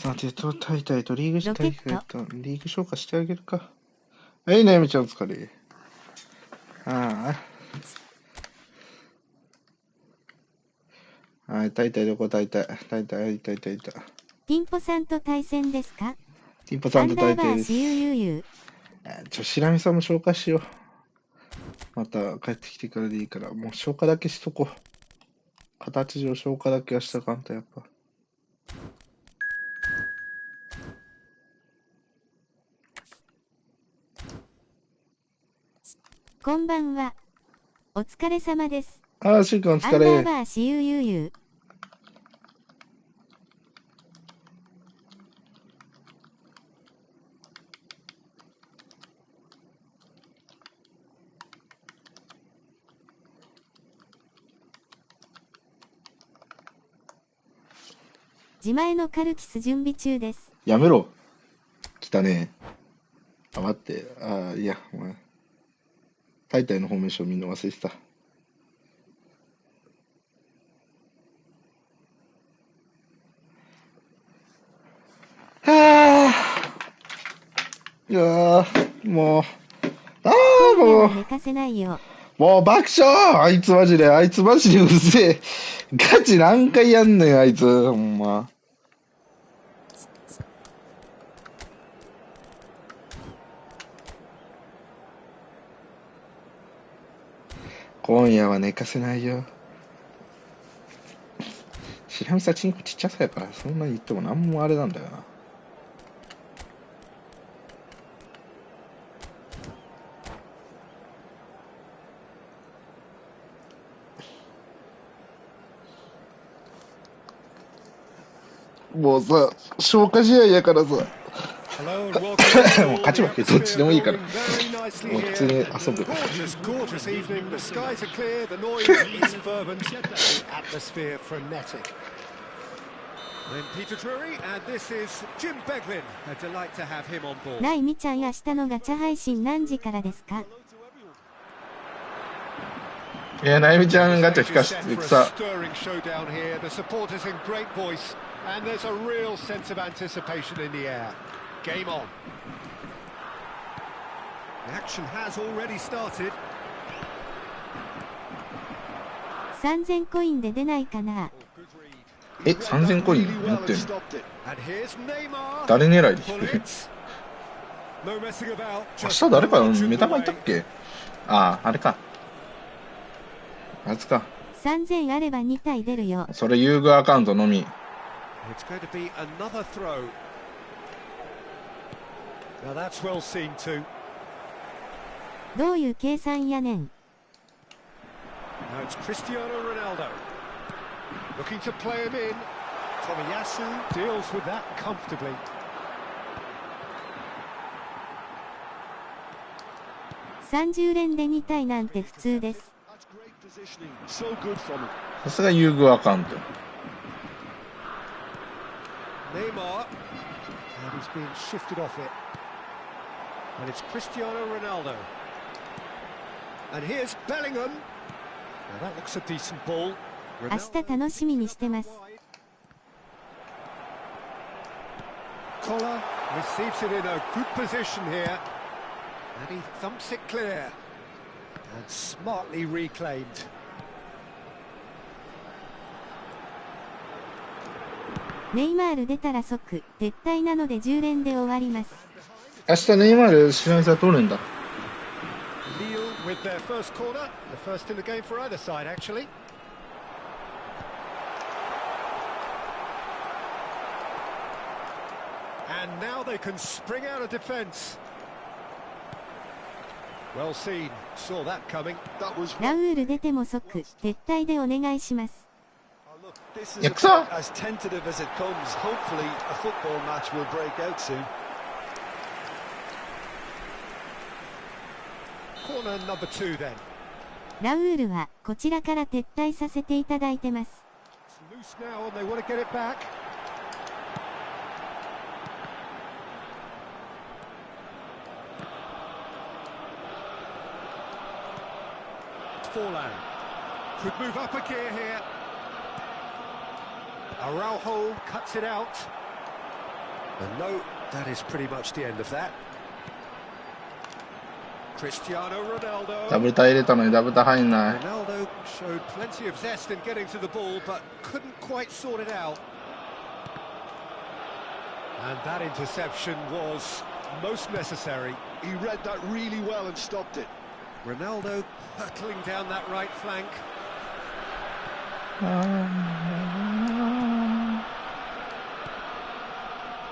さてと、大体とリーグ大会とリーグ消化してあげるか。はい、なやみちゃんお疲れ。ああ。はい、大体どこ大体。大体。ティンポさんと対戦ですか？ティンポさんと大体です。白見さんも消化しよう。また帰ってきてからでいいから、もう消化だけしとこう。形上消化だけはしたかんと、やっぱ。こんばんは。お疲れ様です。ああ、しゅうくんお疲れ。自前のカルキス準備中です。やめろ。来たね。あ、待って。ああ、いや、お前。大体のフォーメーションみんな忘れてた。はあ。いやー、もう。ああ、もう。寝かせないよ。もう爆笑あいつマジでうぜえ。ガチ何回やんねん、あいつ。ほんま。今夜は寝かせないよ。白見さチンコちっちゃさやから、そんなに言ってもなんもあれなんだよな。もうさ、消化試合やからさ。もう勝ち負けどっちでもいいから。もう普通に遊ぶ。ないみちゃん、明日のガチャ配信何時からですか？いや、なゆみちゃんガチャ引かしてさ。And there's a real sense of anticipation in the air. Game on. The action has already started. 3000コインで出ないかな。3000コイン持ってんの？誰狙いで引く？明日誰かメタバいたっけ？ああ、あれか。あいつか。3000あれば2体出るよ。それ遊具アカウントのみ。It's going to be another throw. Now that's well seen too. どういう計算やねん。Now it's Cristiano Ronaldo. Looking to play him in. Tomiyasu deals with that comfortably. 30連で2体なんて普通です。さすが遊具アカウント。Neymar, and he's being shifted off it, and it's Cristiano Ronaldo, and here's Bellingham. Now that looks a decent ball. 明日楽しみにしてます。Collar receives it in a good position here, and he thumps it clear, and smartly reclaimed. ネイマール出たら即撤退なので10連で終わります。明日ネイマール白井さん取るんだ。With their first corner, the first in the game for either side actually. And now they can spring out of defense. Well seen, saw that coming. That was ラウール出ても即撤退でお願いします。This is about as tentative as it comes. Hopefully, a football match will break out soon. Corner number 2 then. ラウールはこちらから撤退させていただいてます。Loose now and they want to get it back. Forlan could move up a gear here. Araujo cuts it out. And no, that is pretty much the end of that. Cristiano Ronaldo. ダブルター入れたのにダブルター入んない。 Ronaldo showed plenty of zest in getting to the ball, but couldn't quite sort it out. And that interception was most necessary. He read that really well and stopped it. Ronaldo hurtling down that right flank.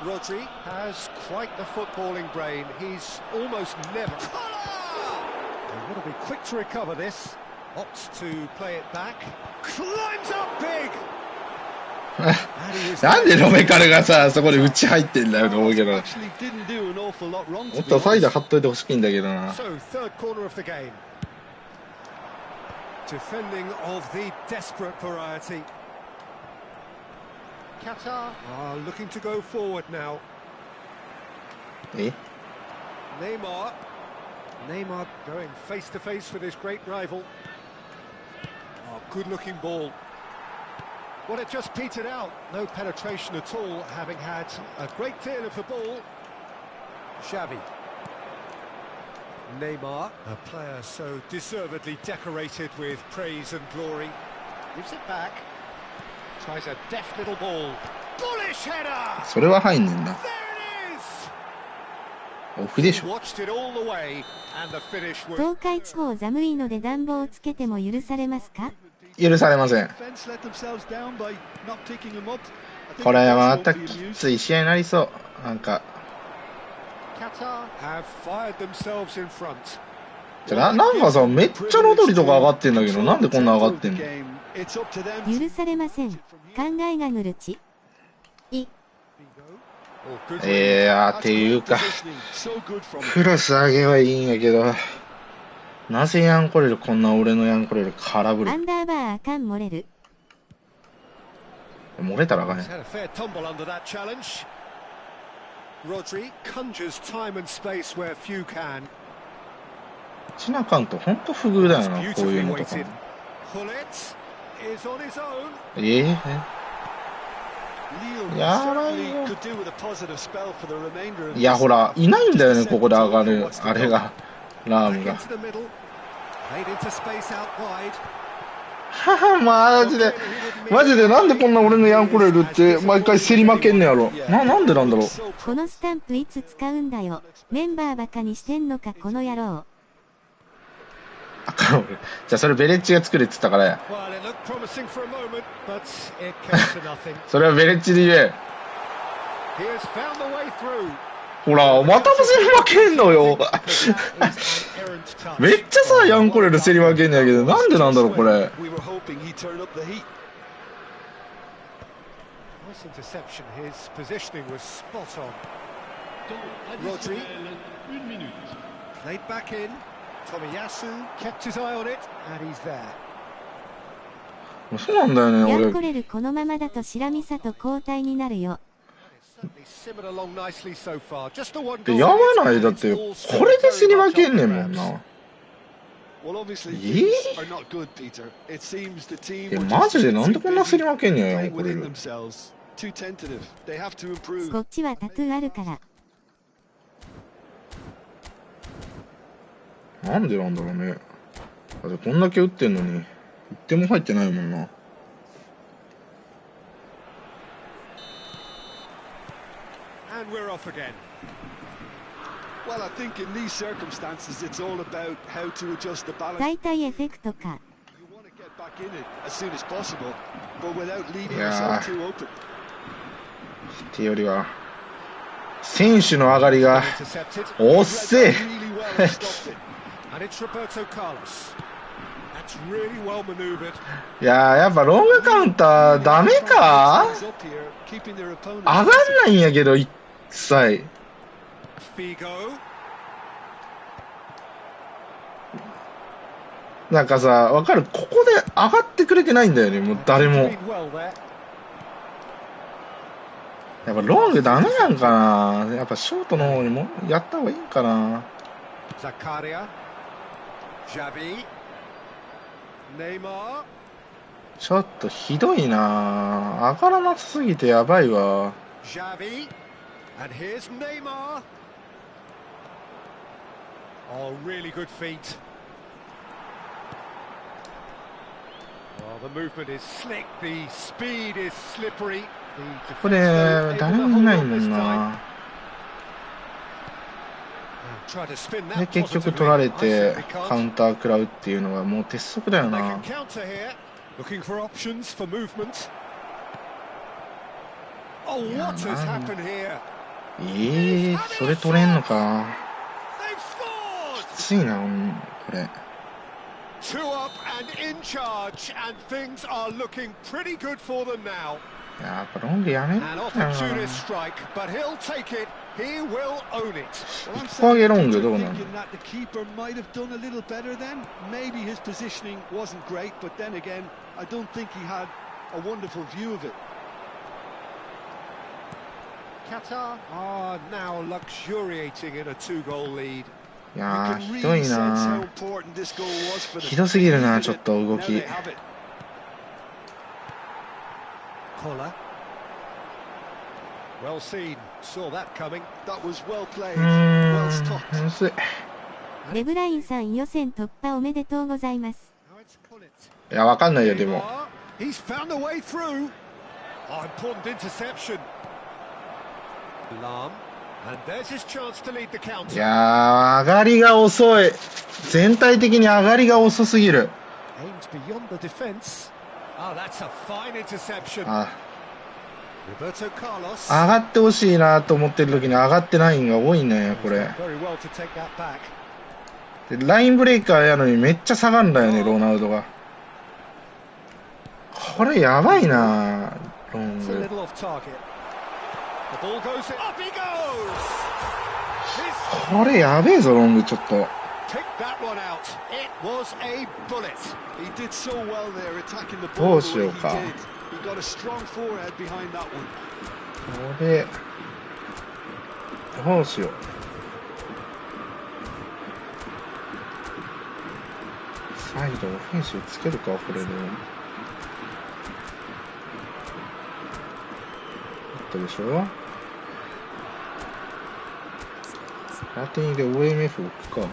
Rodri has quite the footballing brain. He's almost never... They've got to be quick to recover this. Opts to play it back. Climbs up big! なんでロメカルがさ、そこで内入ってんだよと思うけど。もっとサイド張っといてほしいんだけどな。So, third corner of the game. Defending of the desperate variety. Qatar are looking to go forward now. え Neymar going face to face with his great rival. Oh, good looking ball. Well, it just petered out. No penetration at all, having had a great deal of the ball. Xavi. Neymar, a player so deservedly decorated with praise and glory. Gives it back. Tries a deft little ball. Bullish header! それは入んねんな。 There it is! オフでしょ。 Watched it all the way, and the finish was... 東海地方寒いので暖房をつけても許されますか？許されません。これはまたきつい試合になりそう。なんか。じゃあなんかさ、めっちゃロドリとか上がってんだけど、なんでこんな上がってんの？許されません。考えがぬるち。っていうか、クロス上げはいいんやけど、なぜヤンコレルこんな俺のヤンコレル空振る？アンダーバーあかん漏れる。漏れたらあかんねん。チナカンとほんと不遇だよな、こういうのとか。やばいよ。いやほら、いないんだよね、ここで上がる、あれが、ラームが。はは、マジでなんでこんな俺のヤンコレルって毎回競り負けんのやろ。なんでなんだろう。このスタンプいつ使うんだよ。メンバーバカにしてんのかこの野郎。あかん俺。じゃあそれベレッジが作れって言ったからや。それはベレッジで言え。ほら、またも競り負けんのよ。めっちゃさ、ヤンコレル競り負けんのやけど、なんでなんだろう、これ。そうなんだよね、俺。ヤンコレルこのままだと白見里交代になるよ。やばないだって、これで競り負けんねんもんな。マジでなんでこんな競り負けんねんや、ヤンコレル。こっちはタトゥーあるから。なんでなんだろうね。だってこんだけ打ってんのに、一点も入ってないもんな。大体エフェクトか。いやー。ってよりは、選手の上がりが、おっせえ。いやー、やっぱロングカウンターダメか？上がんないんやけど、一切。なんかさ、わかる？ここで上がってくれてないんだよね、もう誰も。やっぱロングダメなんかな？やっぱショートの方にもやった方がいいんかな？ちょっとひどいな。上がらなすぎてやばいわ。And here's Neymar. Oh, really good feet. Oh, the movement is slick, the speed is slippery. これ誰もいないもんな。で結局取られてカウンター食らうっていうのがもう鉄則だよな。それ取れんのか。きついなこれ。Two up and in charge, and things are looking pretty good for them now. やっぱロングやめろよな。一個上げロングどうなの。いやーひどいな。ひどすぎるなちょっと動き。むずい。デブラインさん予選突破おめでとうございます。いやわかんないよでも。いやー上がりが遅い。全体的に上がりが遅すぎる。上がってほしいなと思ってる時に上がってないのが多いねこれ。でラインブレイカーやのにめっちゃ下がるんだよねロナウドが。これやばいなロング。これやべえぞロングちょっと。どうしようか。これどうしよう。サイドオフェンスつけるかこれで。でしょ。ラテンで OMF 置くか。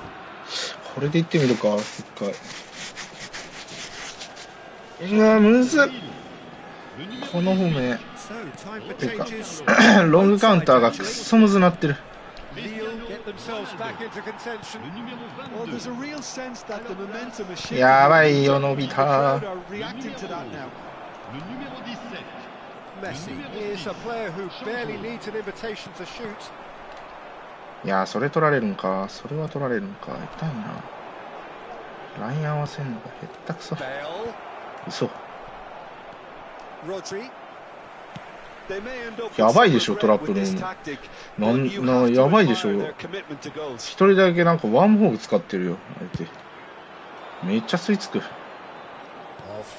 これでいってみるか一回。うわむずっ。この褒めてかロングカウンターがくっそむずなってる。やばいよ伸びた。いやそれ取られるんか。それは取られるんか。痛いな。ライン合わせんのがへったくそ。嘘。やばいでしょトラップルーム。やばいでしょ。一人だけなんかワームホーグ使ってるよ相手。めっちゃ吸い付く。オフ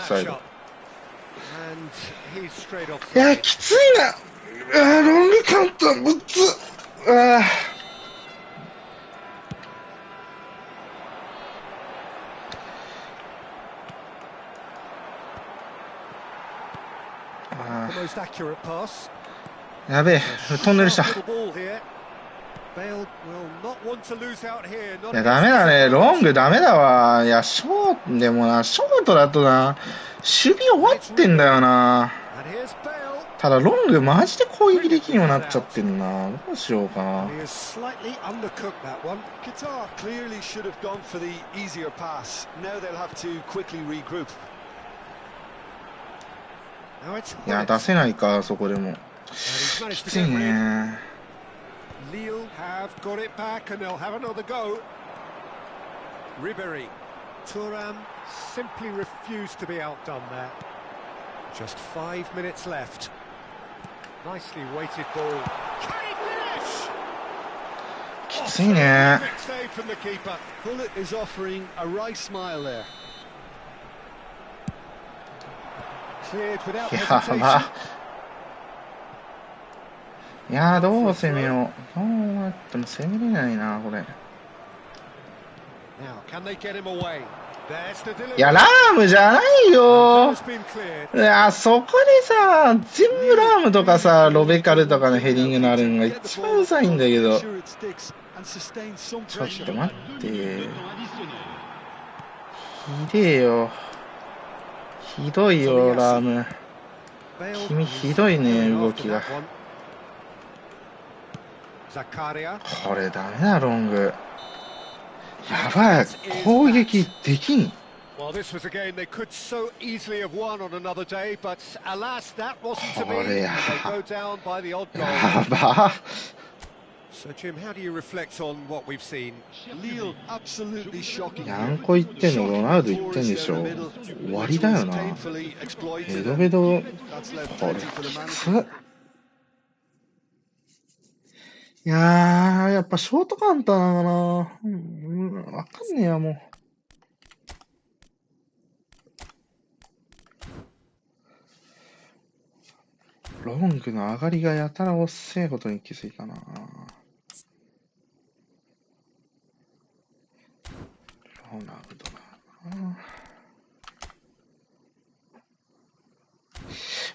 サイド。いやきついな。ロングカウンターぶっつ。やべえトンネルした。いやダメだねロングダメだわ。いやショートでもなショートだとな守備終わってんだよな。ただロングマジで攻撃できるようになっちゃってるな。どうしようかな。いや出せないかそこでも。きついね。きついね。やば。いやどう攻めよう。どうやっても攻めれないなこれ。いや、ラームじゃないよ。いや、そこでさ、全部ラームとかさ、ロベカルとかのヘディングのあるのが一番うざいんだけど。ちょっと待って。ひでえよ。ひどいよ、ラーム。君ひどいね、動きが。これダメだ、ロング。やばい、攻撃できん。Well, this was a game they could so easily have won on another day, but alas, that wasn't to be. They go down by the odd goal. やば。 So, Jim, how do you reflect on what we've seen? Lille, absolutely shocking. 何個言ってんの、ロナウド言ってんでしょ。終わりだよな。ベドベド、これきつ。いやー、やっぱショートカウンターなのかな。わかんねえや、もう。ロングの上がりがやたら遅いことに気づいたな。ロナウドな。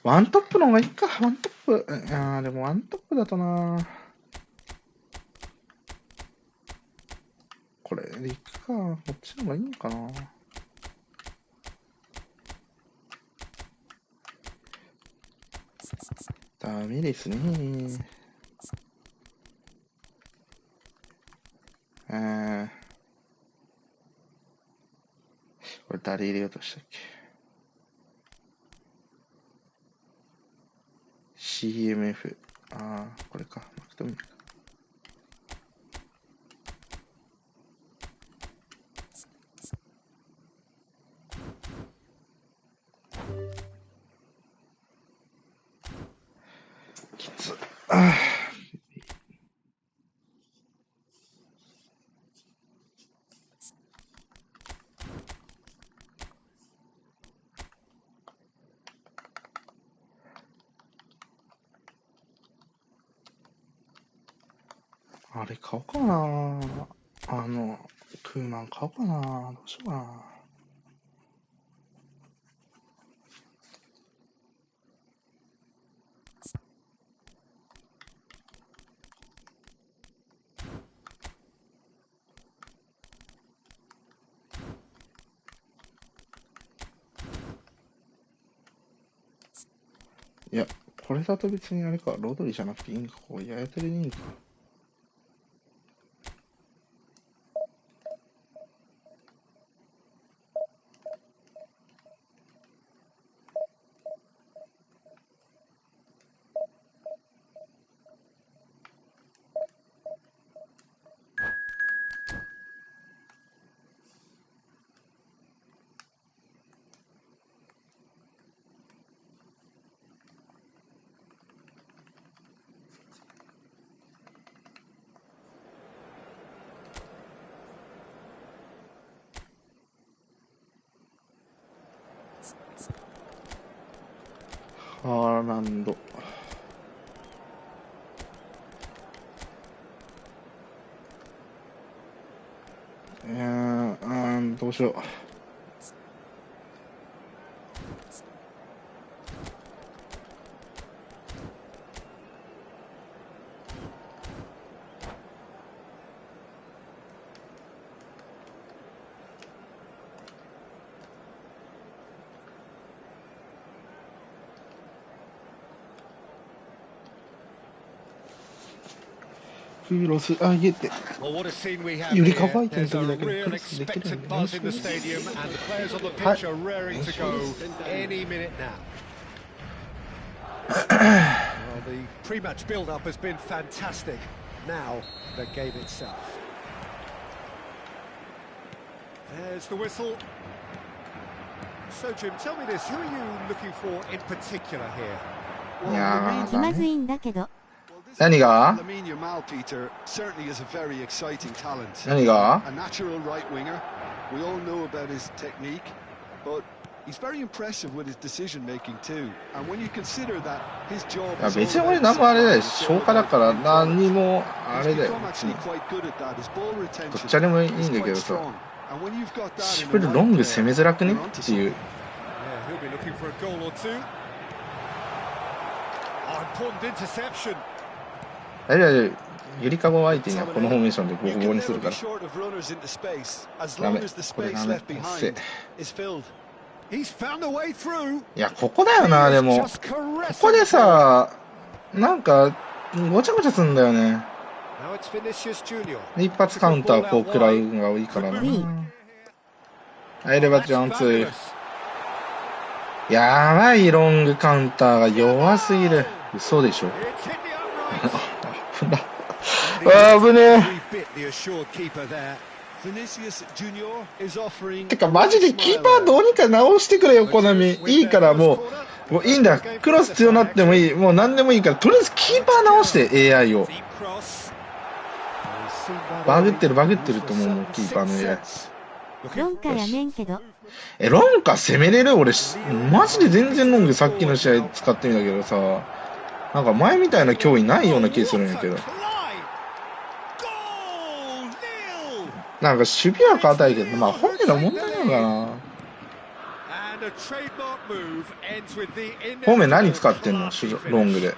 ワントップの方がいいか、ワントップ。いやでもワントップだとな。これでいくか、こっちの方がいいのかな。ダメですね。これ誰入れようとしたっけ。 CMF。 ああ、これか。マクトミルか。きつ。あれ買おうかな。クーマン買おうかな。どうしようかな。いや、これだと別にあれか、ロドリじゃなくていいんか、こう、ややてでいいんか。ハーランド。どうしよう。クロス上げて、より乾いてる時だけでクロスできるんだよね。はい。The pre-match build-up has been fantastic. Now the game itself. There's the whistle. So, Jim, tell me this: who are you looking for in particular here? いや気まずいんだけど。何が？何が別に俺何もあれだよ。消化だから何にもあれだよ。別にどっちでもいいんだけどさ。シンプルロング攻めづらくねっていう。大丈夫、ゆりかご相手にはこのフォーメーションでボコボコにするから。ダメ、これダメ。いや、ここだよな、でも。ここでさ、なんか、ごちゃごちゃすんだよね。一発カウンターこう食らうのが多いからな。入ればチャンツ。やばい、ロングカウンターが弱すぎる。嘘でしょ。危ねえ。てかマジでキーパーどうにか直してくれよ、コナミ。いいからもういいんだ。クロス強なってもいい。もう何でもいいから、とりあえずキーパー直して AI を。バグってると思う、キーパーの AI。ロンカやねんけど。ロンカ攻めれる？俺、マジで全然ロングさっきの試合使ってみたけどさ、なんか前みたいな脅威ないような気するんやけど。なんか守備は硬いけど、まあ本人の問題なのかな。方面何使ってんの？ロングで。や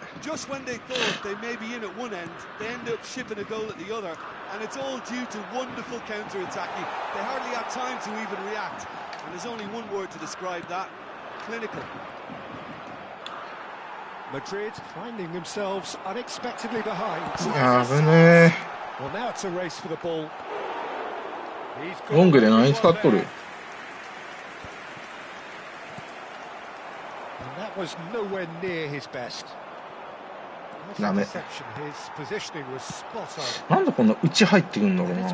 ぶねえ。ロングで何使っとる？ダメ。なんでこんな内入ってくんだろうな。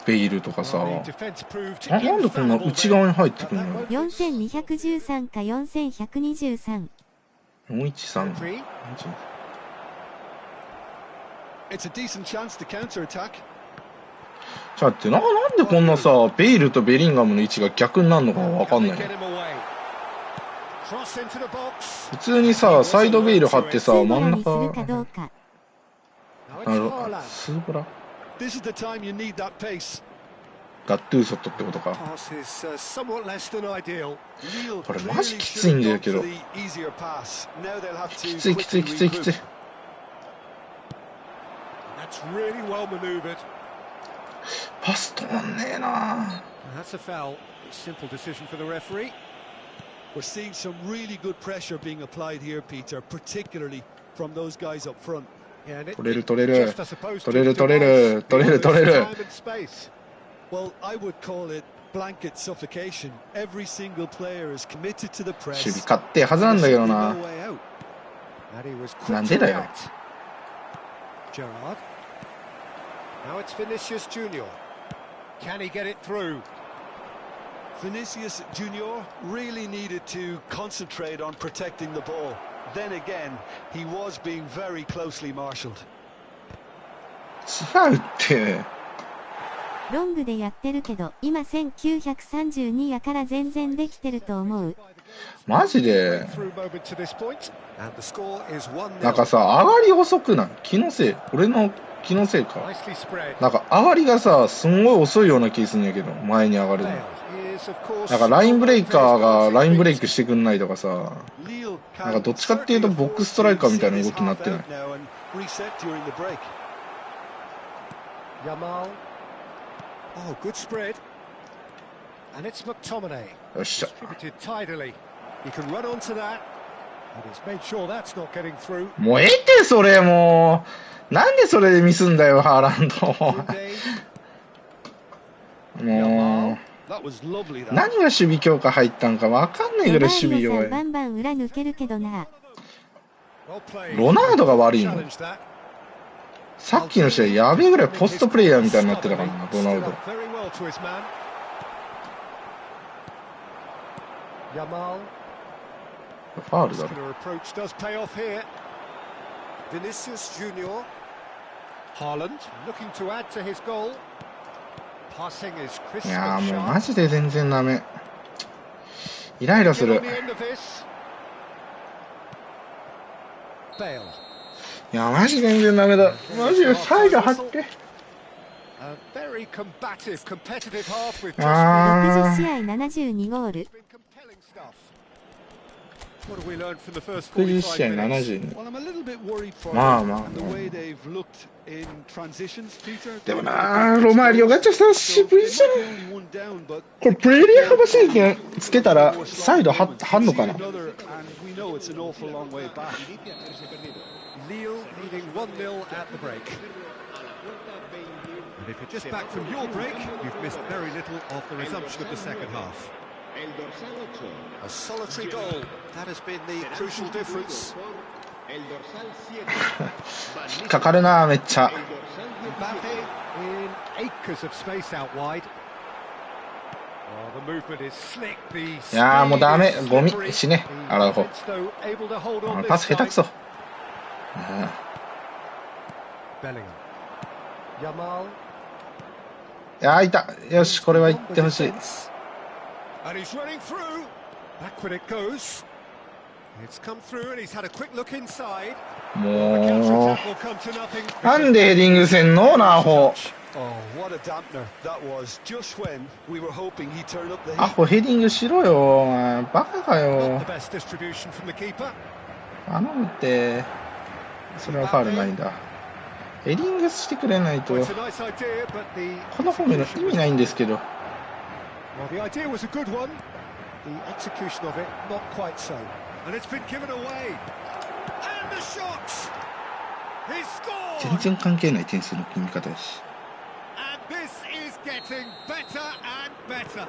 ベイルとかさ。なんでこんな内側に入ってくんの？ 4213か4123。413。ちょっと待って、なんでこんなさ、ベイルとベリンガムの位置が逆になるのかわかんないの。普通にさ、サイドベイル張ってさ、真ん中。スーブラ？ガットゥーソットってことか。これマジきついんだけど。きつい。パス止まんねえな。We're seeing some really good pressure being applied here, Peter, particularly from those guys up front. 取れる。Well, I would call it blanket suffocation. Every single player is committed to the press. 守備勝ってはずなんだけどな。なんでだよ。Gerrard. Now it's Vinicius Junior. Can he get it through? Vinicius Junior really needed to concentrate on protecting the ball. Then again, he was being very closely marshalled. 違うって。ロングでやってるけど、今1932やから全然できてると思う。マジで。なんかさ、上がり遅くない？気のせい？俺の気のせいか。なんか上がりがさ、すんごい遅いような気するんやけど、前に上がるの。なんかラインブレイカーがラインブレイクしてくんないとかさ、なんかどっちかっていうとボックスストライカーみたいな動きになってない。よっしゃ。もうええってそれもう。なんでそれでミスんだよ、ハーランド。もう。何が守備強化入ったんか分かんないぐらい守備弱い。バンバン裏抜けるけどな。ロナウドが悪いの？さっきの試合やべえぐらいポストプレイヤーみたいになってたからな、ロナウド。ファールだろ。いやーもうマジで全然ダメ。イライラする。いやマジ全然ダメだ。マジでサイド張って。A very combative, competitive half with just 60試合72ゴール。 What have we learned from the first 60試合 45 minutes? 72。 Well, I'm a little bit worried for まあまあ them and the way they've looked in transitions, Peter. でもな、ロマーリオガチャさん渋いじゃん。 Only one down, but これプレーリー幅制限つけたらサイドはんのかな。 another, and we know it's an awful long way back. Lille leading 1-0 at the break. And if you're just back from your break, you've missed very little of the resumption of the second half. A solitary goal, that has been the crucial difference. かかるな、めっちゃ。 Mbappe in acres of space out wide. Oh, the movement is slick. The いやーもうダメ、 speed is ゴミ slippery. 死ね、アラウホ。 Defense, though, able to hold on パ this ス下手 time. くそ。Bellingham. Yamal. いやーいた。よし、これは行ってほしい。 And he's running through. Backward it goes. It's come through and he's had a quick look inside. も Counter-attack う will come to nothing. なんでヘディングせんの、ナーホ。 Oh, what a dampener that was, just when we were hoping he'd turn up the ア heat. ホヘディングしろよ、お前バカかよ。 Not the best distribution from the keeper. 頼むって。それはファウルないんだ。ヘディングしてくれないと Well, it's a nice idea, but the このフォームの意味ないんですけど。 well, the idea was a good one. The execution of it, not quite so. And it's been given away. And the shot. He 全 scored. 然関係ない点数の組み方だし。 And this is getting better and better.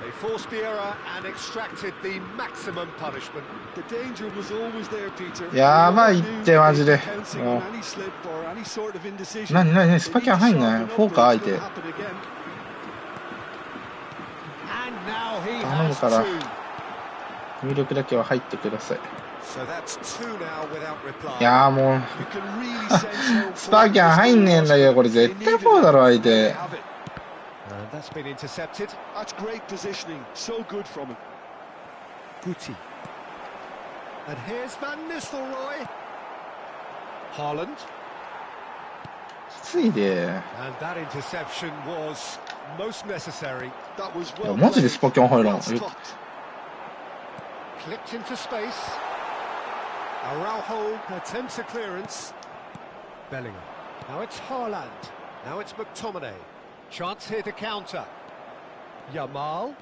They forced the error and extracted the maximum punishment. The danger was always there, Peter. やばいってマジで。 Pouncing も on any slip or any sort of indecision. う何何スパキャン入んない。フォーカー相手。 And now he 頼む has から two. 入力だけは入ってください。 So that's two now without reply. いやーもう You can really sense how スパキャン入んねえんだけど、これ絶対フォーだろ相手。 And that's been intercepted. That's great positioning. So good from him. Guti. And here's Van Nistelrooy. Haaland. きついで。 And that interception was most necessary. That was いや well マジで played. スパキャン入らん。 Well stopped. Clipped into space. Araujo attempts a clearance. Bellingham. Now it's Haaland. Now it's McTominay. Chance here to counter. Yamal.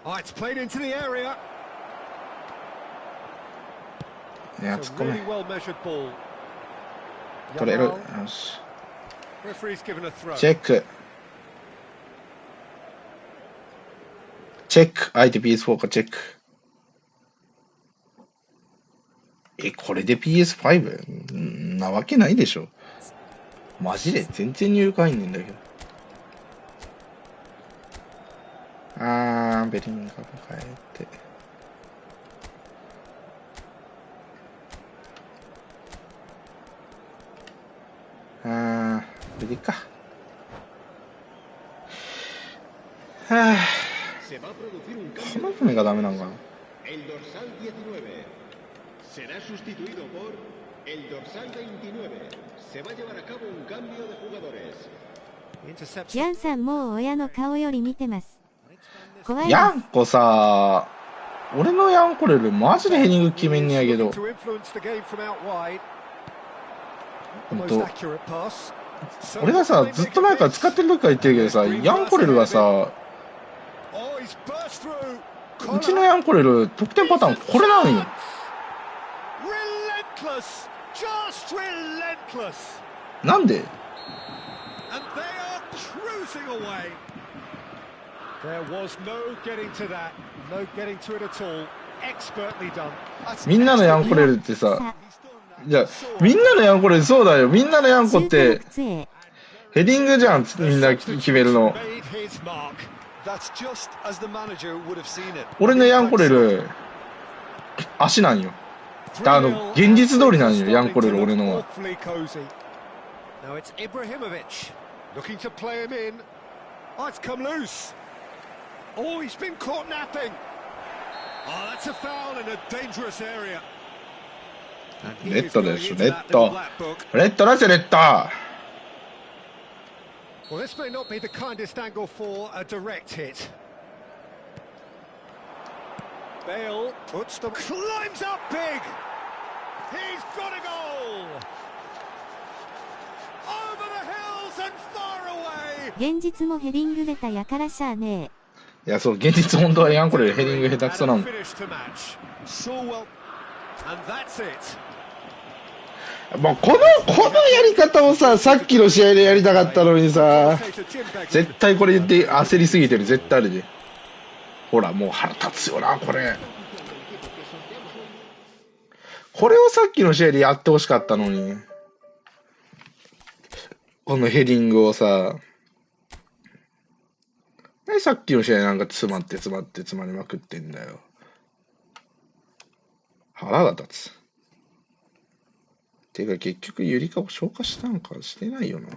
Oh, it's played into the area. いや It's 突っ a 込め really well measured ball. 取れる。よ Yamal. し Referee's given a throw. チェックチェック相手 PS4 かチェック。これで PS5 なわけないでしょ。マジで全然入力入んねえんだけど。ベリンガム変えて。これでいいか。この船がダメなのかな。será sustituido por el dorsal 29. Se va a llevar a cabo un cambio de jugadores. ヤンさんもう親の顔より見てます。怖いです。ヤンコさ、俺のヤンコレルマジでヘディング決めんねやけど。俺がさ、ずっと前から使ってる時から言ってるけどさ、ヤンコレルがさ、うちのヤンコレル得点パターンこれなのよ。なんでみんなのヤンコレルってさ、じゃあみんなのヤンコレルそうだよ。みんなのヤンコってヘディングじゃん、みんな決めるの。俺のヤンコレル足なんよ。現実通りなんよ、ヤンコレル俺のは。Now it's Ibrahimovic looking to play him in. Oh, it's come loose. Oh, he's been caught napping. Oh, that's a foul in a dangerous area. レッドでしょ、レッド。レッドだぜ、レッド。Well, this may not be the kindest angle for a direct hit. Bale puts them, climbs up big. He's got a goal. Over the hills and far away. 現実もヘディング出たやからしゃあねいや、そう、現実本当はヤンコレヘディング下手くそなんだ。もうこのやり方をさ、さっきの試合でやりたかったのにさ、絶対これ言って焦りすぎてる、絶対あれで。ほら、もう腹立つよな、これ。これをさっきの試合でやってほしかったのに。このヘディングをさ、さっきの試合なんか詰まりまくってんだよ。腹が立つ。てか結局ゆりかを消化したんかしてないよな。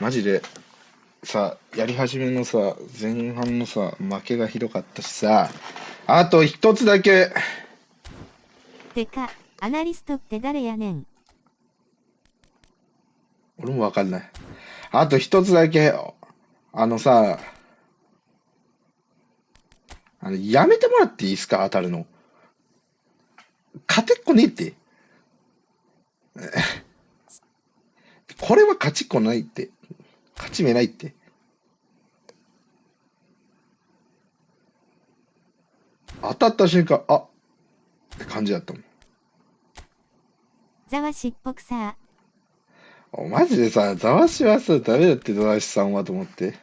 マジでさ、やり始めのさ、前半のさ、負けがひどかったしさ、あと一つだけ。てか、アナリストって誰やねん。俺もわかんない。あと一つだけ、さ、やめてもらっていいですか、当たるの。勝てっこねえって。これは勝ちっこないって。勝ち目ないって。当たった瞬間、あって感じだったもん。ざわしっぽくさ。マジでさ、ざわしはさ、誰だってざわしさんはと思って。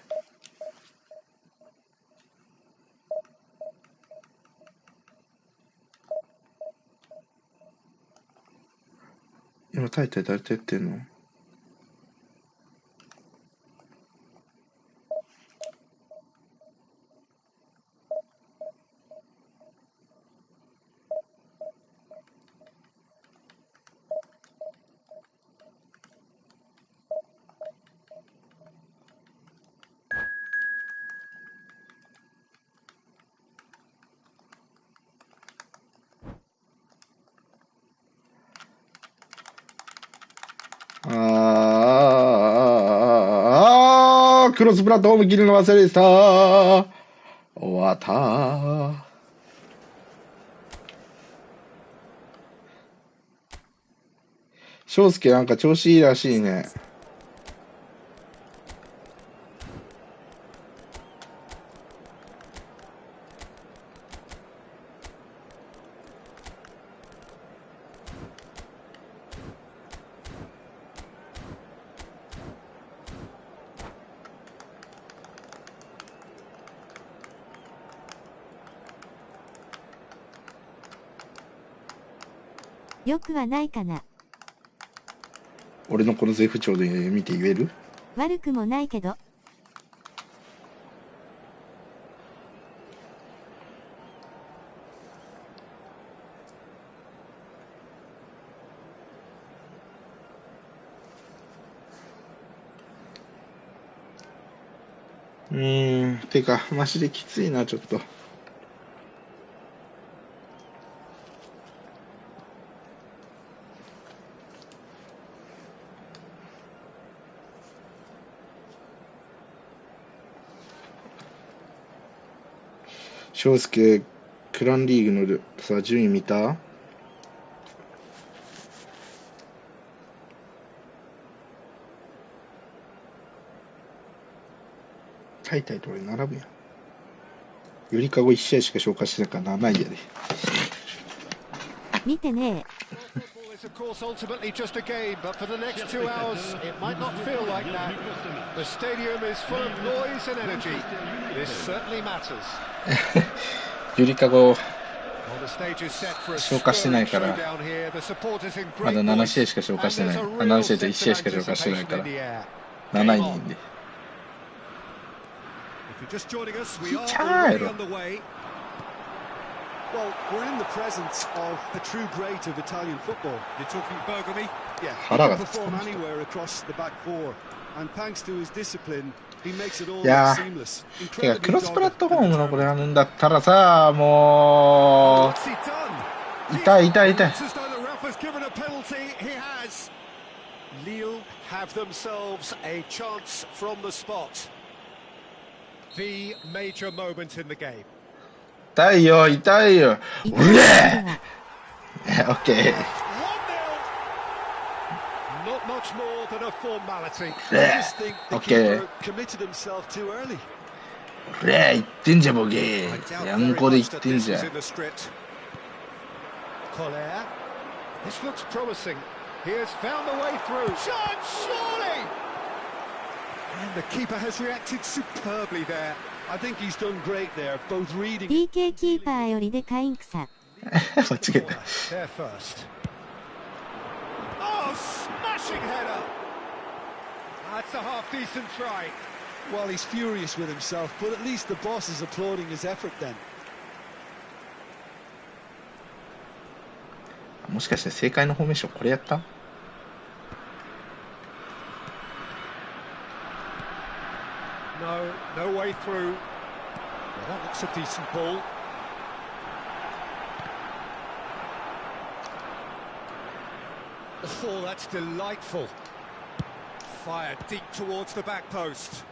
今大体誰とやってんの？クロスプラットフォーム切るの忘れてた。終わった。翔介なんか調子いいらしいね。よくはないかな。俺のこの絶不調で見て言える？悪くもないけど。てかマジできついなちょっと。翔介、クランリーグのさ、順位見た？タイタイと俺並ぶやん。ゆりかご1試合しか消化してないから7位やで。見てねえ。It's of course ultimately just a game, but for the next 2 hours it might not feel like that. The stadium is full of noise and energy. This certainly matters. ゆりかご消化してないから、まだ7試合しか消化してない。7試合と1試合しか消化してないから、7位にいんで。ピッチャーやろ。Well, we're in the presence of the true great of Italian football. You're talking Bergami? Yeah, he can perform anywhere across the back four. And thanks to his discipline, いやー、てかクロスプラットフォームのこれやるんだったらさ、もう痛い痛い痛い。Lille have themselves a chance from the spot. The major moment in the game. 痛いよ痛いよ。うれー。オッケー。Not much more than a formality. I just think the Okay. keeper committed himself too early. うれー、言ってんじゃボケ I ー。 doubt やん very こで言 much っ that てん this じゃ was ん。 in the script. Collier. This looks promising. He has found the way through. Shot, surely! And the keeper has reacted superbly there. I think he's done great there, both reading. PK キーパーよりでかいんくさ。間違えた。 There first. Oh, smashing header! That's a half-decent try. Well, he's furious with himself, but at least the boss is applauding his effort then. もしかして正解のフォーメーションこれやった？ No way through. Well, that looks a decent ball. Oh, that's delightful. Fired deep towards the back post.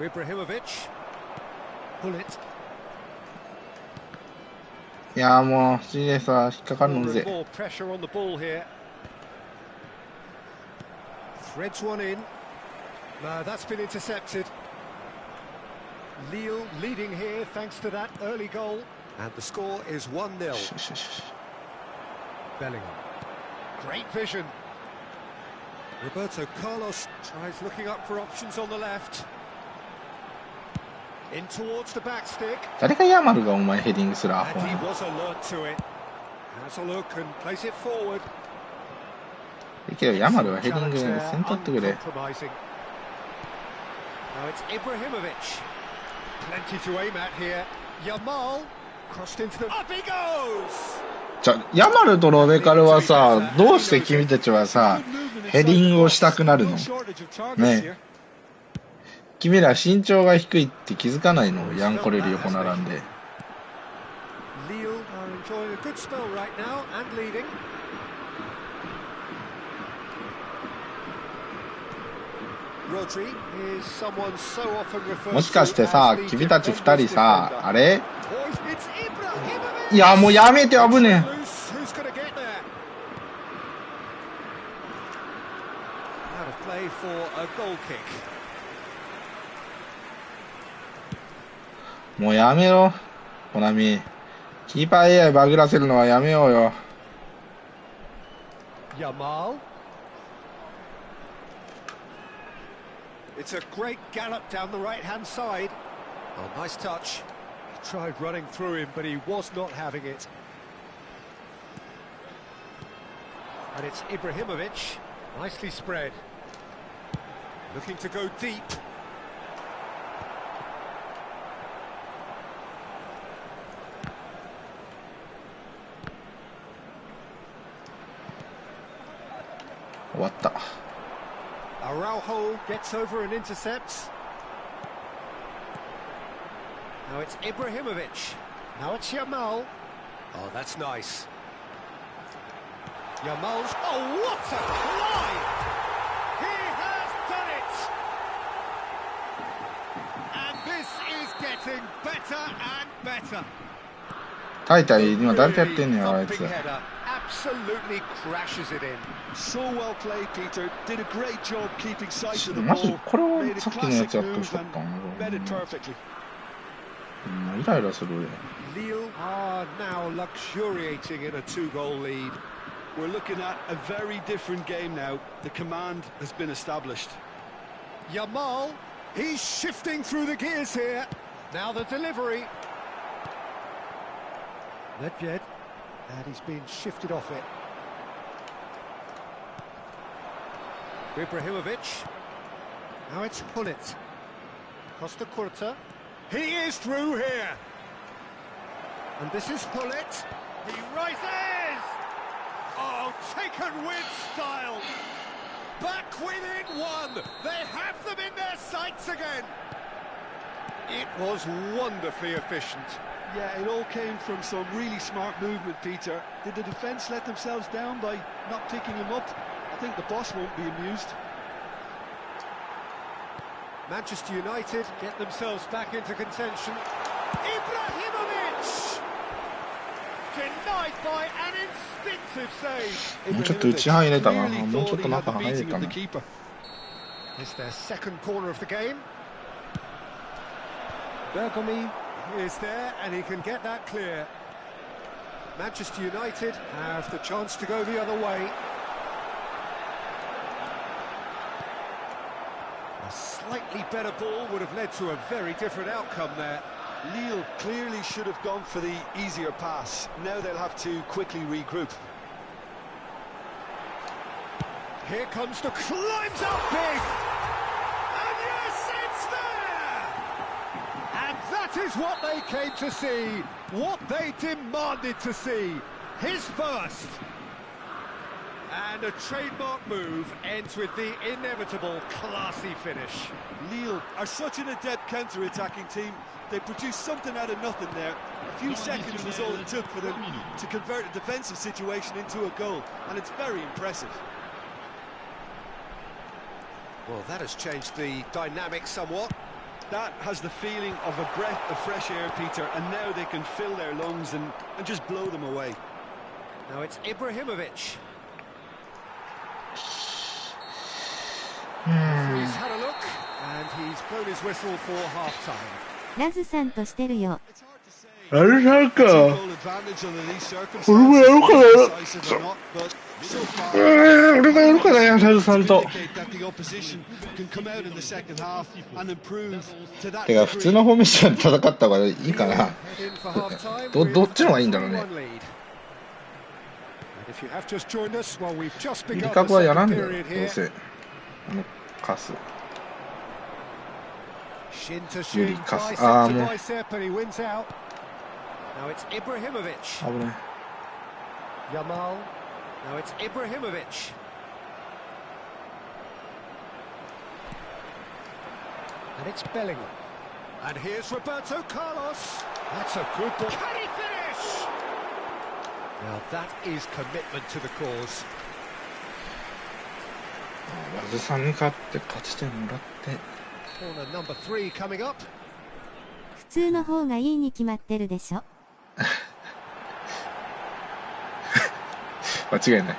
Ibrahimovic. Pull it. いやーもう GS は引っかかるのぜ。 More pressure on the ball here. Threads one in. No, that's been intercepted. Lille leading here thanks to that early goal. And the score is 1-0. よしよしよし。 Bellingham. Great vision. Roberto Carlos tries looking up for options on the left. In towards the back stick. 誰がヤマルがお前ヘディングするア And ホ he や。 was alert to it. Has a look and plays it forward. いいけどヤマルはヘディング Challenge there, 先取ってくれ。 uncompromising. Now it's Ibrahimovic. Plenty to aim at here. Yamal crossed into the... Up he goes! ヤマルとロベカルはさ、どうして君たちはさ、ヘディングをしたくなるの？ねえ。君ら身長が低いって気づかないの？ヤンコレル横並んで。 Lille are enjoying a good spell right now and leading. Rodri is someone so often referred もしかしてさ、君たち二人さ、あれ？ It's Ibrahimovic. いやもうやめて危ね Loose. Who's going to get there? Out of play for a goal kick. え。もうやめろ、コナミ。キーパー AI バグらせるのはやめようよ。 Yamal. It's a great gallop down the right-hand side. Oh, nice touch. He tried running through him, but he was not having it. And it's Ibrahimovic. Nicely spread. Looking to go deep.終わった。 Araujo gets over and intercepts. Now it's Ibrahimovic. Now it's Yamal. Oh, that's nice. Yamal's... Oh, what a fly! He has done it! And this is getting better and better. タイタイ今誰とやってんねやあいつ。 Thumping header. Absolutely crashes it in. So well played, Peter. Did a great job keeping sight of the マジ ball. これ Made は a さっきのやつ classic やってほ move しかった and な。 read it perfectly. イライラする。 Lille are now luxuriating in a two-goal lead. We're looking at a very different game now. The command has been established. Yamal, he's shifting through the gears here. Now the delivery. Nedved, and he's been shifted off it. Ibrahimovic. Now it's Hullet. Costa Curta. He is through here. And this is Hullet. He rises! Oh, taken with style. back within one. They have them in their sights again. It was wonderfully efficient. Yeah, it all came from some really smart movement, Peter. Did the defence let themselves down by not picking him up? I think the boss won't be amused. Manchester United get themselves back into contention. Ibrahimovic! Denied by an instinctive save. もうちょっと内側入れたな。もうちょっと中入れたな。 It's their second corner of the game. Bergomi is there and he can get that clear. Manchester United have the chance to go the other way. A slightly better ball would have led to a very different outcome there. Lille clearly should have gone for the easier pass. Now they'll have to quickly regroup. Here comes the climbs up big. And yes, it's there! And that is what they came to see, what they demanded to see. His first. And a trademark move ends with the inevitable classy finish. Lille are such an adept counter-attacking team. They produced something out of nothing there. A few seconds was all it took for them to convert a defensive situation into a goal, and it's very impressive. Well, that has changed the dynamic somewhat. That has the feeling of a breath of fresh air, Peter, and now they can fill their lungs and just blow them away. Now it's Ibrahimovic. He's had a look, and he's blown his whistle for half-time. ラズさんとしてるよ。ラズさんか。俺もやろうかな。俺がやろうかな、ラズさんと。てか、普通のフォーメーションで戦った方がいいかな。どっちの方がいいんだろうね。入り株はやらんだよ、どうせ。カス。ユリカス。ああ、もう。危ない。Yamal. Now it's Ibrahimovic. And it's Bellingham. And here's Roberto Carlos. That's a good ball. Can he finish? Now that is commitment to the cause. ラズさんに勝って勝ち点もらって。Corner number 3 coming up. 普通の方がいいに決まってるでしょ。間違いない。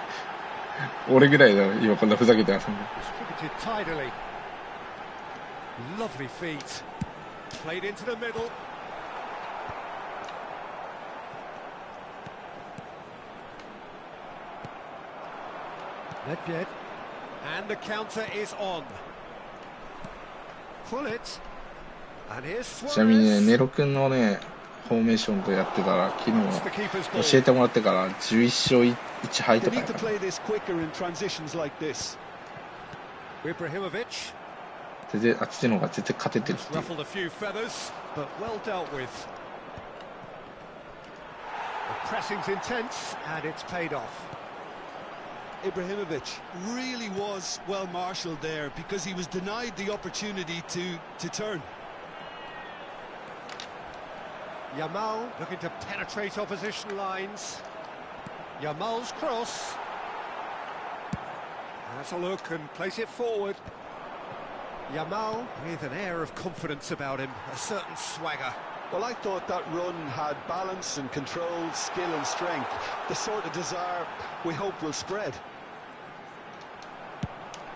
俺ぐらいだよ、今こんなふざけて遊んで。Lovely feet. Played into the middle. Nedved. And the counter is on. Pull it. And here's Suarez. ちなみにね、ネロ君のね、フォーメーションとやってたら、昨日教えてもらってから11勝1敗とかやから。全然あっちの方が絶対勝ててるっていう。Ibrahimovic really was well marshalled there because he was denied the opportunity to turn. Yamal looking to penetrate opposition lines. Yamal's cross. Has a look and place it forward. Yamal with an air of confidence about him, a certain swagger. Well, I thought that run had balance and control, skill and strength. The sort of desire we hope will spread.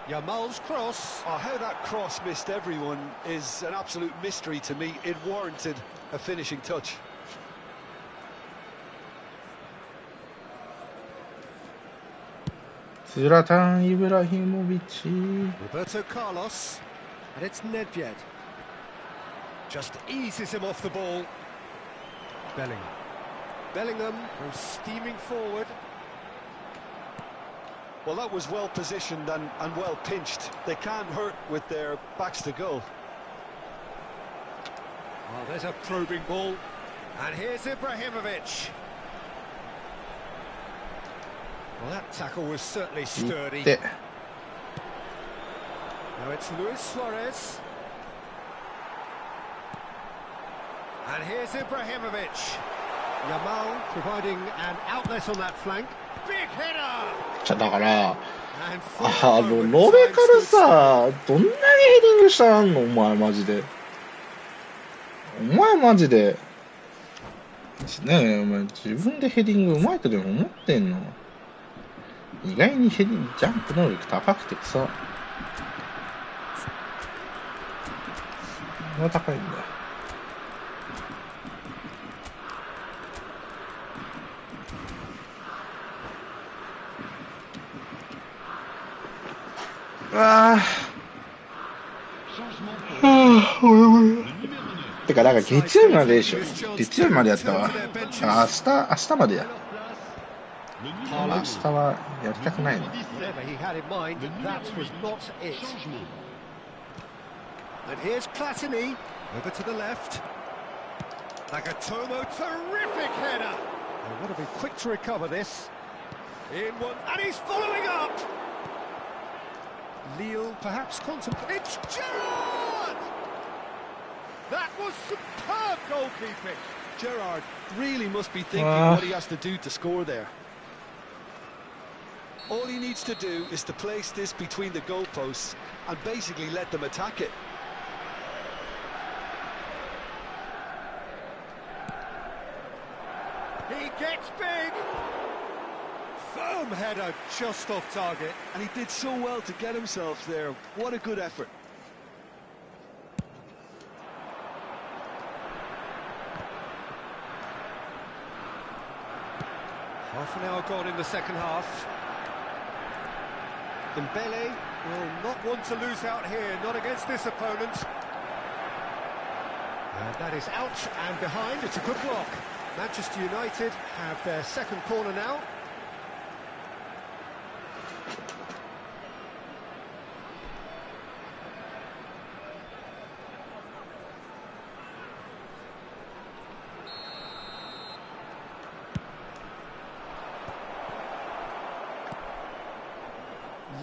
Yamal's cross. Oh, how that cross missed everyone is an absolute mystery to me. It warranted a finishing touch. Zlatan Ibrahimovic. Roberto Carlos. And it's Nedved. Just eases him off the ball. Bellingham. Bellingham goes steaming forward. Well, that was well positioned and well pinched. They can't hurt with their backs to goal. Oh, there's a probing ball. And here's Ibrahimovic. Well, that tackle was certainly sturdy. Now it's Luis Suarez. And here's Ibrahimovic. Yamal providing an outlet on that flank. Big header! だから、ロベカルさ、どんなにヘディングしたんのお前マジで。ねえ、お前自分でヘディングうまいとでも思ってんの？意外にジャンプ能力高くてさ、そんな高いんだよ。てか、なんか月曜日まででしょ。月曜日までやったわ。明日までや。明日はやりたくないの。And here's Platini over to the left. Nagatomo, terrific header. They want to be quick to recover this. In one, and he's following up. Lille perhaps contemplating. It's Gerrard! That was superb goalkeeping. Gerrard really must be thinking what he has to do to score there. All he needs to do is to place this between the goalposts and basically let them attack it. He gets big. Firm header just off target. And he did so well to get himself there. What a good effort. Half an hour gone in the second half. Dembele will not want to lose out here, not against this opponent. And that is out and behind. It's a good block. Manchester United have their second corner now.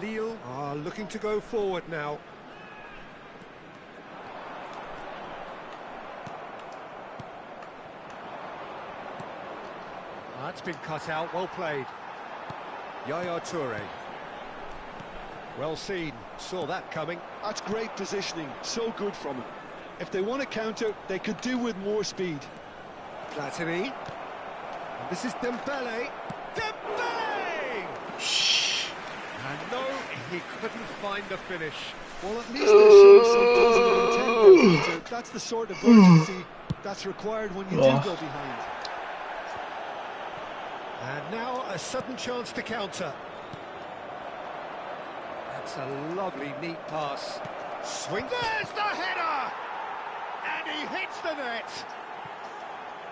Lille are looking to go forward now. That's been cut out, well played. Yaya Toure. Well seen, saw that coming. That's great positioning, so good from him. If they want to counter, they could do with more speed. Platini. And this is Dembele. Dembele! And no, he couldn't find the finish. Well, at least they're showing some positive intent, Peter. That's the sort of urgency that's required when you do go behind. And now a sudden chance to counter. That's a lovely, neat pass. Swing. There's the header! And he hits the net.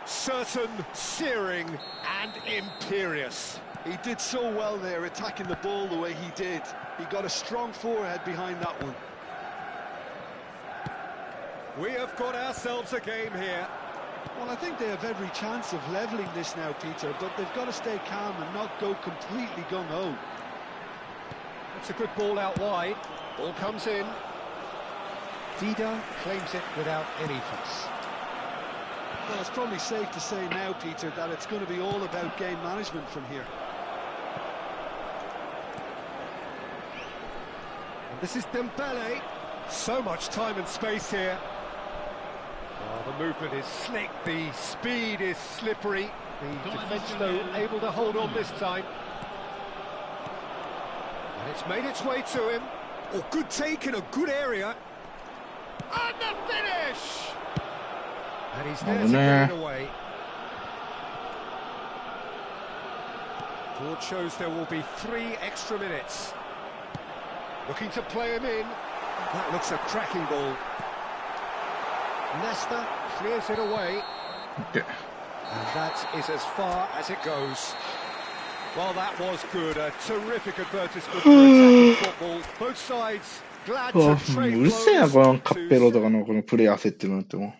Certain, searing, and imperious. He did so well there, attacking the ball the way he did. He got a strong forehead behind that one. We have got ourselves a game here. Well, I think they have every chance of levelling this now, Peter, but they've got to stay calm and not go completely gung-ho. It's a good ball out wide. Ball comes in. Dida claims it without any fuss. Well, it's probably safe to say now, Peter, that it's going to be all about game management from here. And this is Dembele. So much time and space here. Oh, the movement is slick, the speed is slippery. The defence, though, able to hold on this time. And it's made its way to him. Oh, good take in a good area. And the finish! And he's there to get it away. Board shows there will be 3 extra minutes. Looking to play him in. That looks a cracking ball. Nesta clears it away. Okay. And that is as far as it goes. Well, that was good. A terrific advertisement for attacking football. Both sides glad to trade うるせえな、この blows カッペロとかのこのプレー焦ってるのってもう。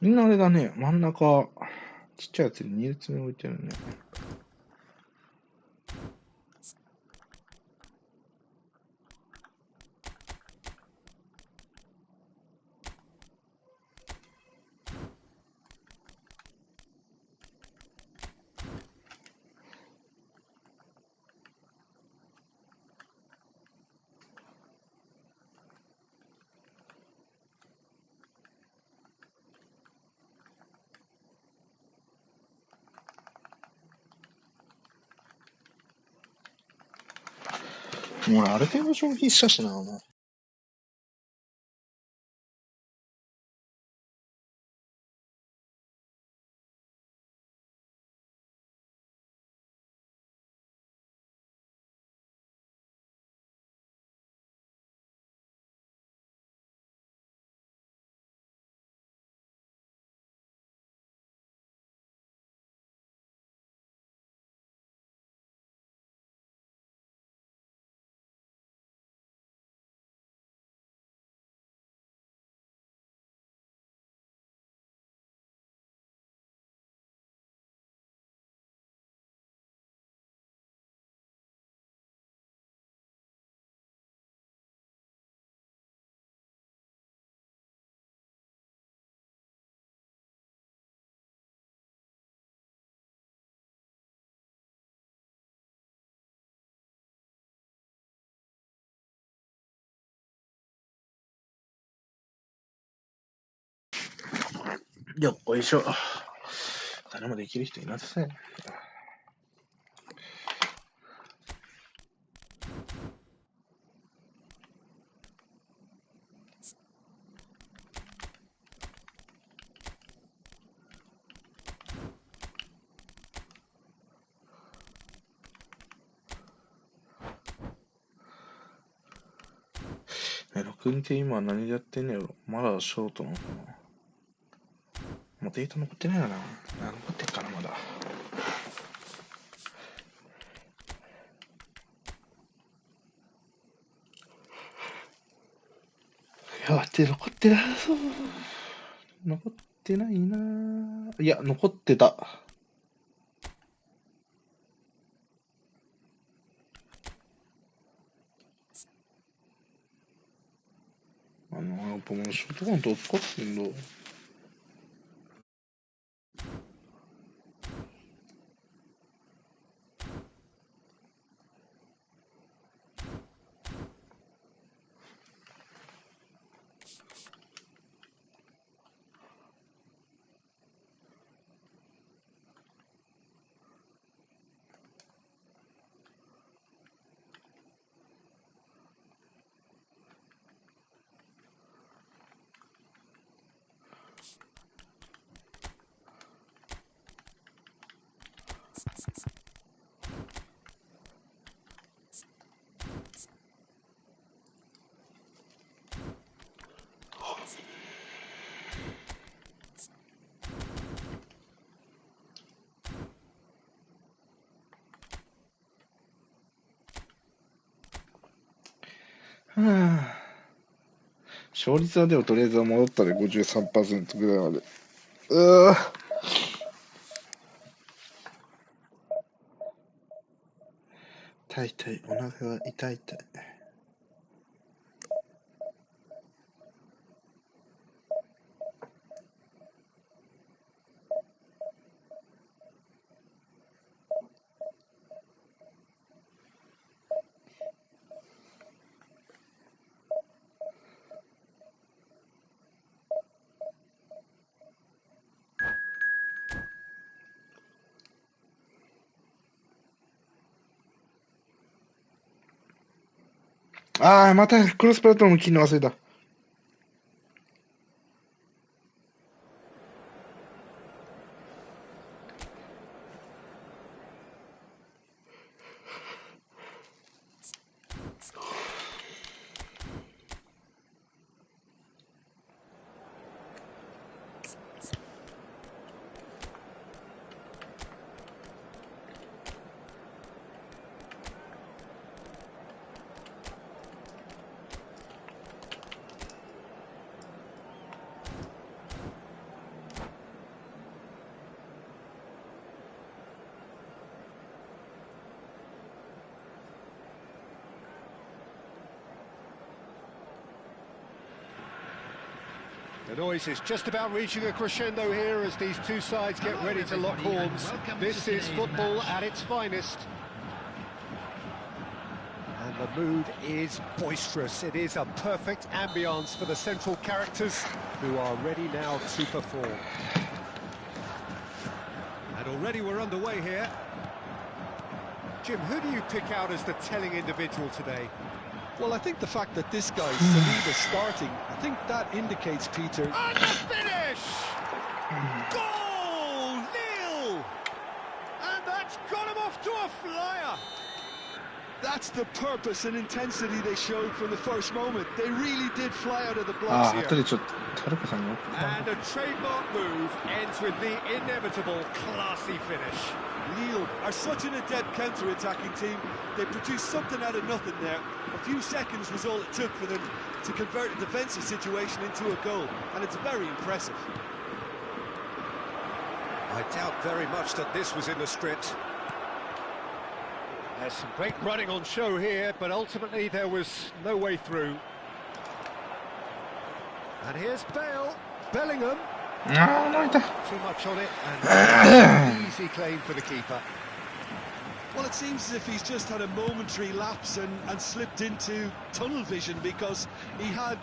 みんなあれだね、真ん中、ちっちゃいやつに2列目置いてるね。もう俺ある程度消費したしな、もう。よっこいしょ。誰もできる人いなさそうやね。6人って今何でやってんねやろ。まだショートなのかな。もうデータ残ってないよな。残ってっかな、まだ。いや、残ってない。残ってないな。いや、残ってた。やっぱもうショートカウント使ってんだ。はぁ。勝率はでもとりあえずは戻ったで 53% ぐらいまで。痛い痛い。お腹が痛い痛い。またクロスプラットフォーム切るの忘れた。The noise is just about reaching a crescendo here as these two sides get ready to lock horns. This is football at its finest. And the mood is boisterous. It is a perfect ambience for the central characters who are ready now to perform. And already we're underway here. Jim, who do you pick out as the telling individual today? Well, I think the fact that this guy, Saliba, is starting, I think that indicates, Peter... And the finish! Goal! Nil! And that's got him off to a flyer! That's the purpose and intensity they showed from the first moment. They really did fly out of the blocks here. And a trademark move ends with the inevitable classy finish. Lille are such an adept counter-attacking team. They produced something out of nothing there. A few seconds was all it took for them to convert a defensive situation into a goal, and it's very impressive. I doubt very much that this was in the script. There's some great running on show here, but ultimately there was no way through. And here's Bale, Bellingham. Too much on it, and easy claim for the keeper. Well, it seems as if he's just had a momentary lapse and slipped into tunnel vision, because he had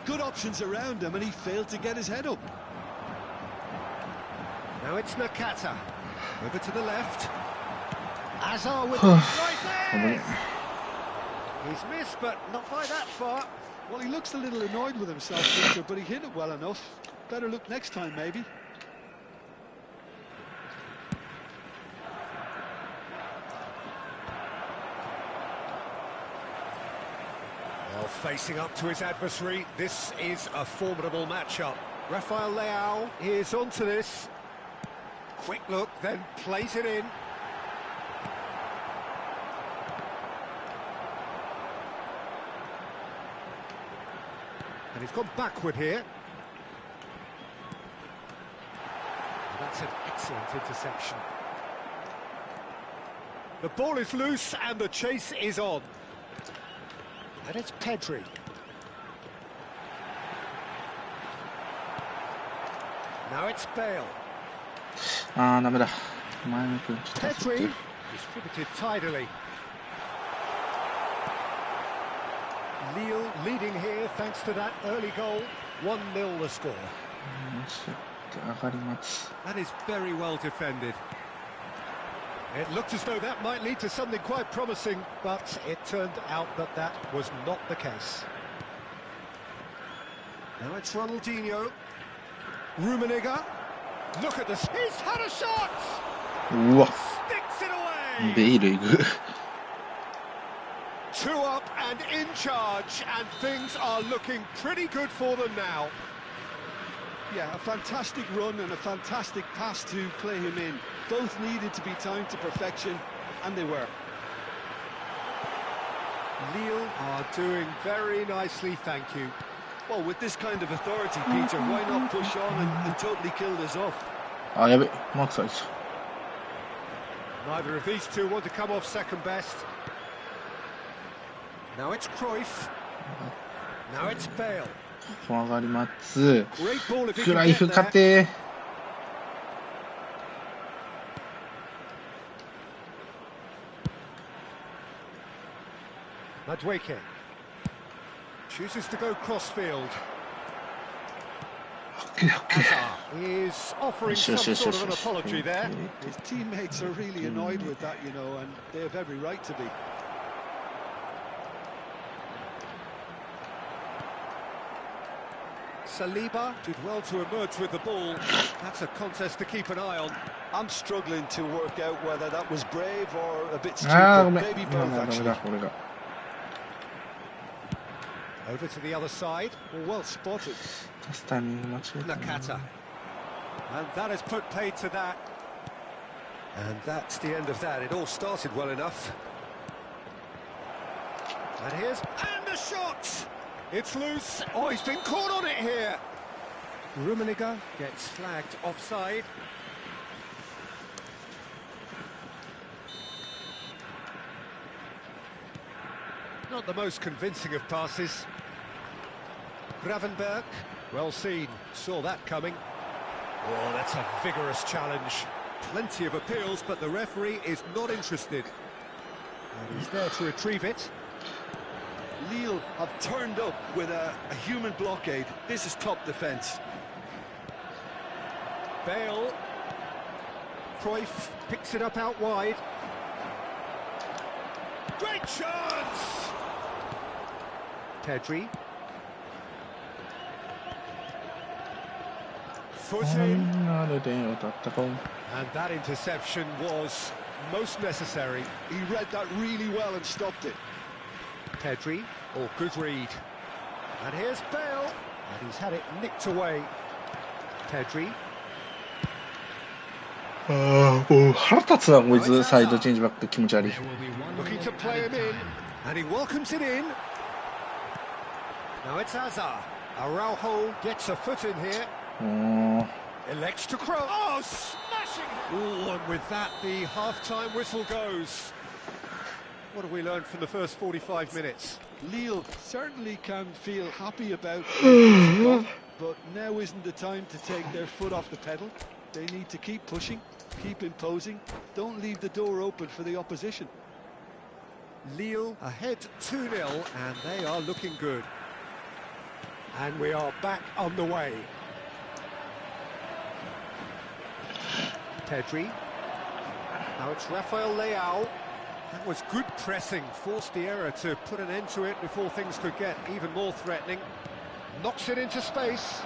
good options around him and he failed to get his head up. Now it's Nakata, over to the left. Azar with the right there. He's missed, but not by that far. Well, he looks a little annoyed with himself, Peter, but he hit it well enough. Better look next time, maybe. Well, facing up to his adversary, this is a formidable matchup. Rafael Leao is onto this. Quick look, then plays it in. And he's gone backward here. That's an excellent interception. The ball is loose and the chase is on. And it's Pedri. Now it's Bale. Pedri distributed tidily. Lille leading here thanks to that early goal. 1-0 the score. That is very well defended. It looked as though that might lead to something quite promising, but it turned out that that was not the case. Now it's Ronaldinho. Rummenigge. Look at this. He's had a shot! Sticks it away! 2 up and in charge, and things are looking pretty good for them now. Yeah, a fantastic run and a fantastic pass to play him in. Both needed to be timed to perfection, and they were. Lille are doing very nicely, thank you. Well, with this kind of authority, Peter, why not push on and totally kill this off? Neither of these two want to come off second best. Now it's Cruyff. Now it's Bale. Great ball if he can get there. Madueke chooses to go crossfield. Azar is offering some sort of an apology there. His teammates are really annoyed with that, you know, and they have every right to be. Saliba did well to emerge with the ball. That's a contest to keep an eye on. I'm struggling to work out whether that was brave or a bit stupid. Maybe both, actually. Over to the other side. Well spotted. Nakata. And that has put paid to that. And that's the end of that. It all started well enough. And here's... And the shot! It's loose. Oh, he's been caught on it here. Rummenigge gets flagged offside. Not the most convincing of passes. Gravenberg, well seen, saw that coming. Oh, that's a vigorous challenge. Plenty of appeals, but the referee is not interested. And he's there to retrieve it. Lille have turned up with a human blockade. This is top defence. Bale. Cruyff picks it up out wide. Great chance! Pedri. Foot in. And that interception was most necessary. He read that really well and stopped it. Pedri, good read. And here's Bale. And he's had it nicked away. Pedri. もう腹立つなこいつサイドチェンジバック気持ち悪い。 Looking to play him in, and he welcomes it in. Now it's Hazard. Araujo gets a foot in here. Elects to cross. Oh, smashing! Oh, and with that, the half-time whistle goes. What have we learned from the first 45 minutes? Lille certainly can feel happy about it, but now isn't the time to take their foot off the pedal. They need to keep pushing, keep imposing, don't leave the door open for the opposition. Lille ahead 2-0, and they are looking good. And we are back on the way. Pedri. Now it's Rafael Leao. That was good pressing, forced the error to put an end to it before things could get even more threatening. Knocks it into space.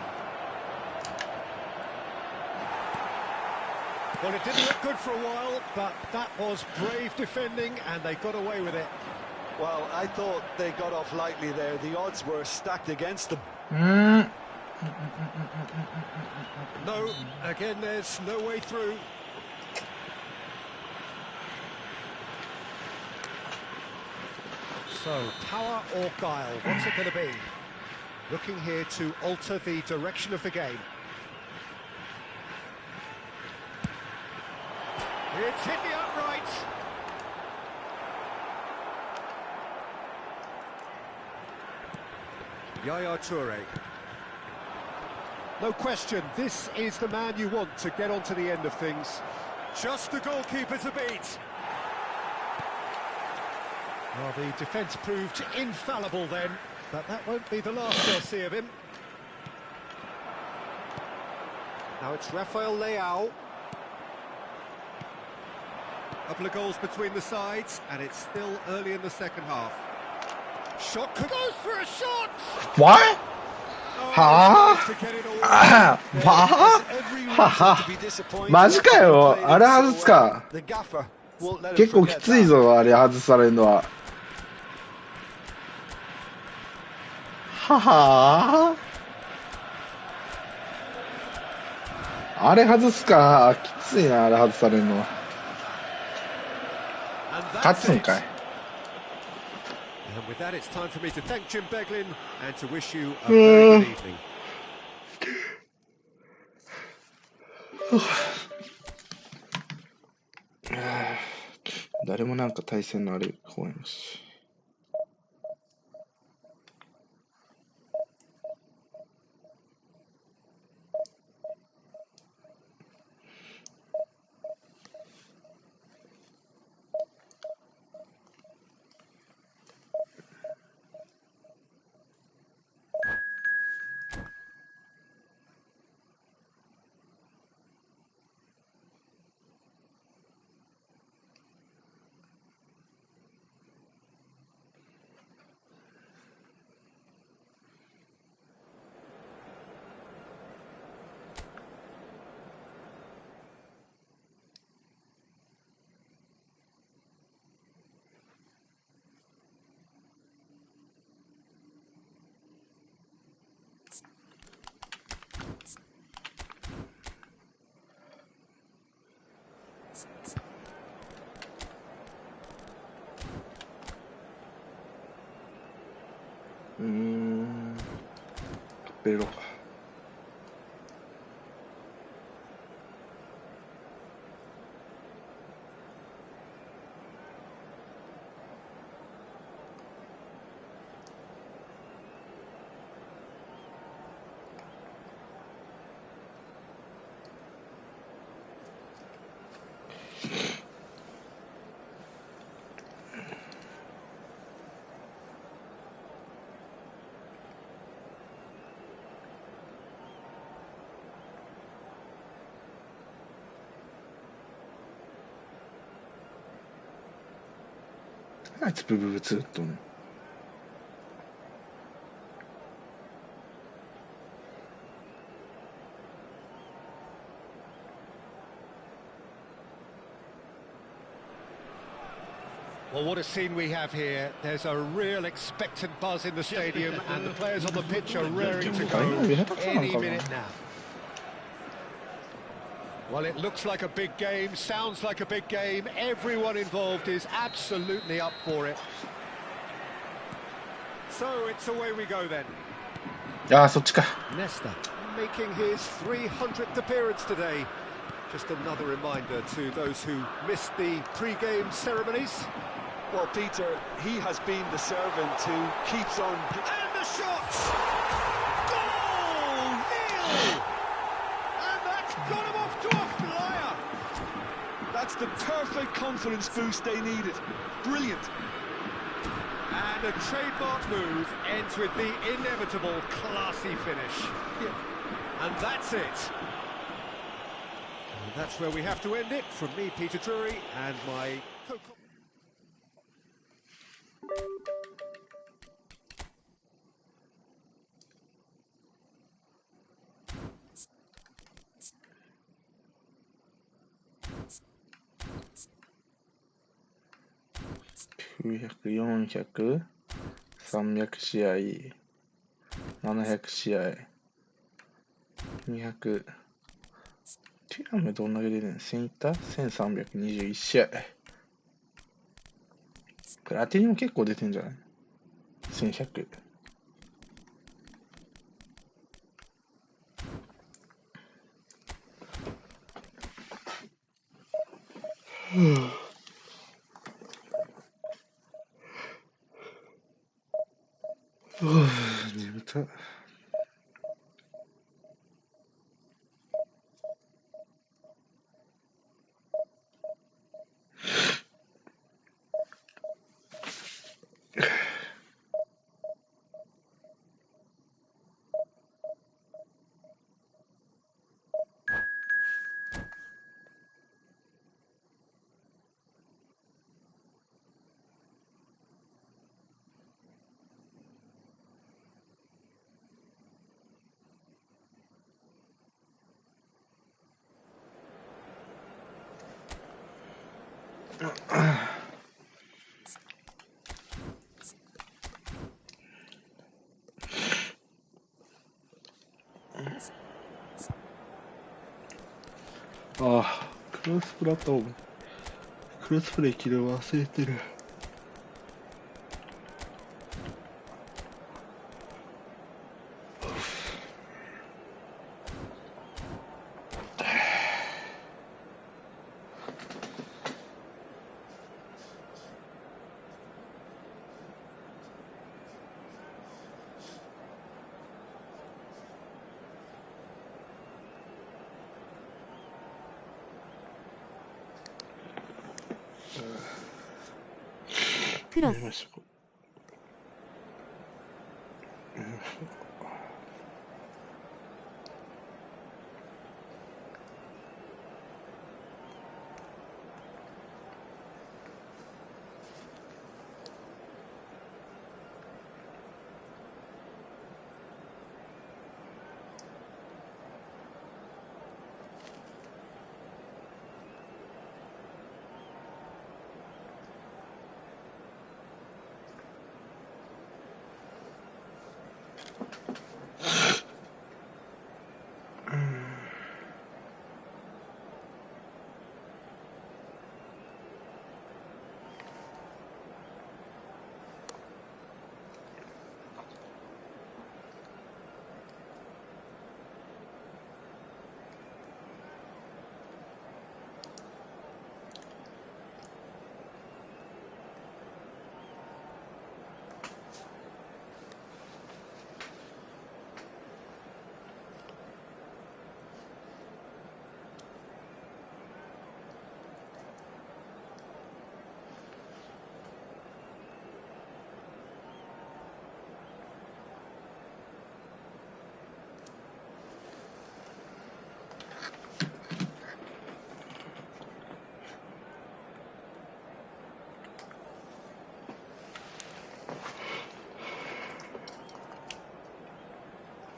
Well, it didn't look good for a while, but that was brave defending, and they got away with it. Well, I thought they got off lightly there. The odds were stacked against them. No, again, there's no way through. So, power or guile, what's it going to be? Looking here to alter the direction of the game. It's hit the upright. Yaya Toure. No question, this is the man you want to get onto the end of things. Just the goalkeeper to beat. Well, the defence proved infallible then, but that won't be the last they'll see of him. Now it's Rafael Leao. Couple of goals between the sides, and it's still early in the second half. Shot goes for a shot! What? Oh, マジかよ。あれ外すか。結構きついぞ、あれ外されるのは。ははー。あれ外すか。きついな、あれ外されるのは。勝つんかい。And with that, it's time for me to thank Jim Beglin and to wish you a very good evening. 誰もなんか対戦のあれ公演し。ベロか。あいつブブブツーっとね。Well, what a scene we have here. There's a real expectant buzz in the stadium, and the players on the pitch are raring to go any minute now. Well, it looks like a big game, sounds like a big game. Everyone involved is absolutely up for it. So it's away we go then. ああ、そっちか。 Nesta making his 300th appearance today. Just another reminder to those who missed the pre-game ceremonies. Well, Peter, he has been the servant who keeps on... And the shots! Goal! Neil! And that's got him off to a flyer! That's the perfect confidence boost they needed. Brilliant. And a trademark move ends with the inevitable classy finish. Yeah. And that's it. And that's where we have to end it. From me, Peter Drury, and my co900、400、300試合、700試合、200。ティラムどんだけ出てんの ?1000 いった ?1321 試合。プラティニも結構出てんじゃない ?1100。眠たい。ああ、クロスプラットフォーム。クロスプレイ起動忘れてる。クロス。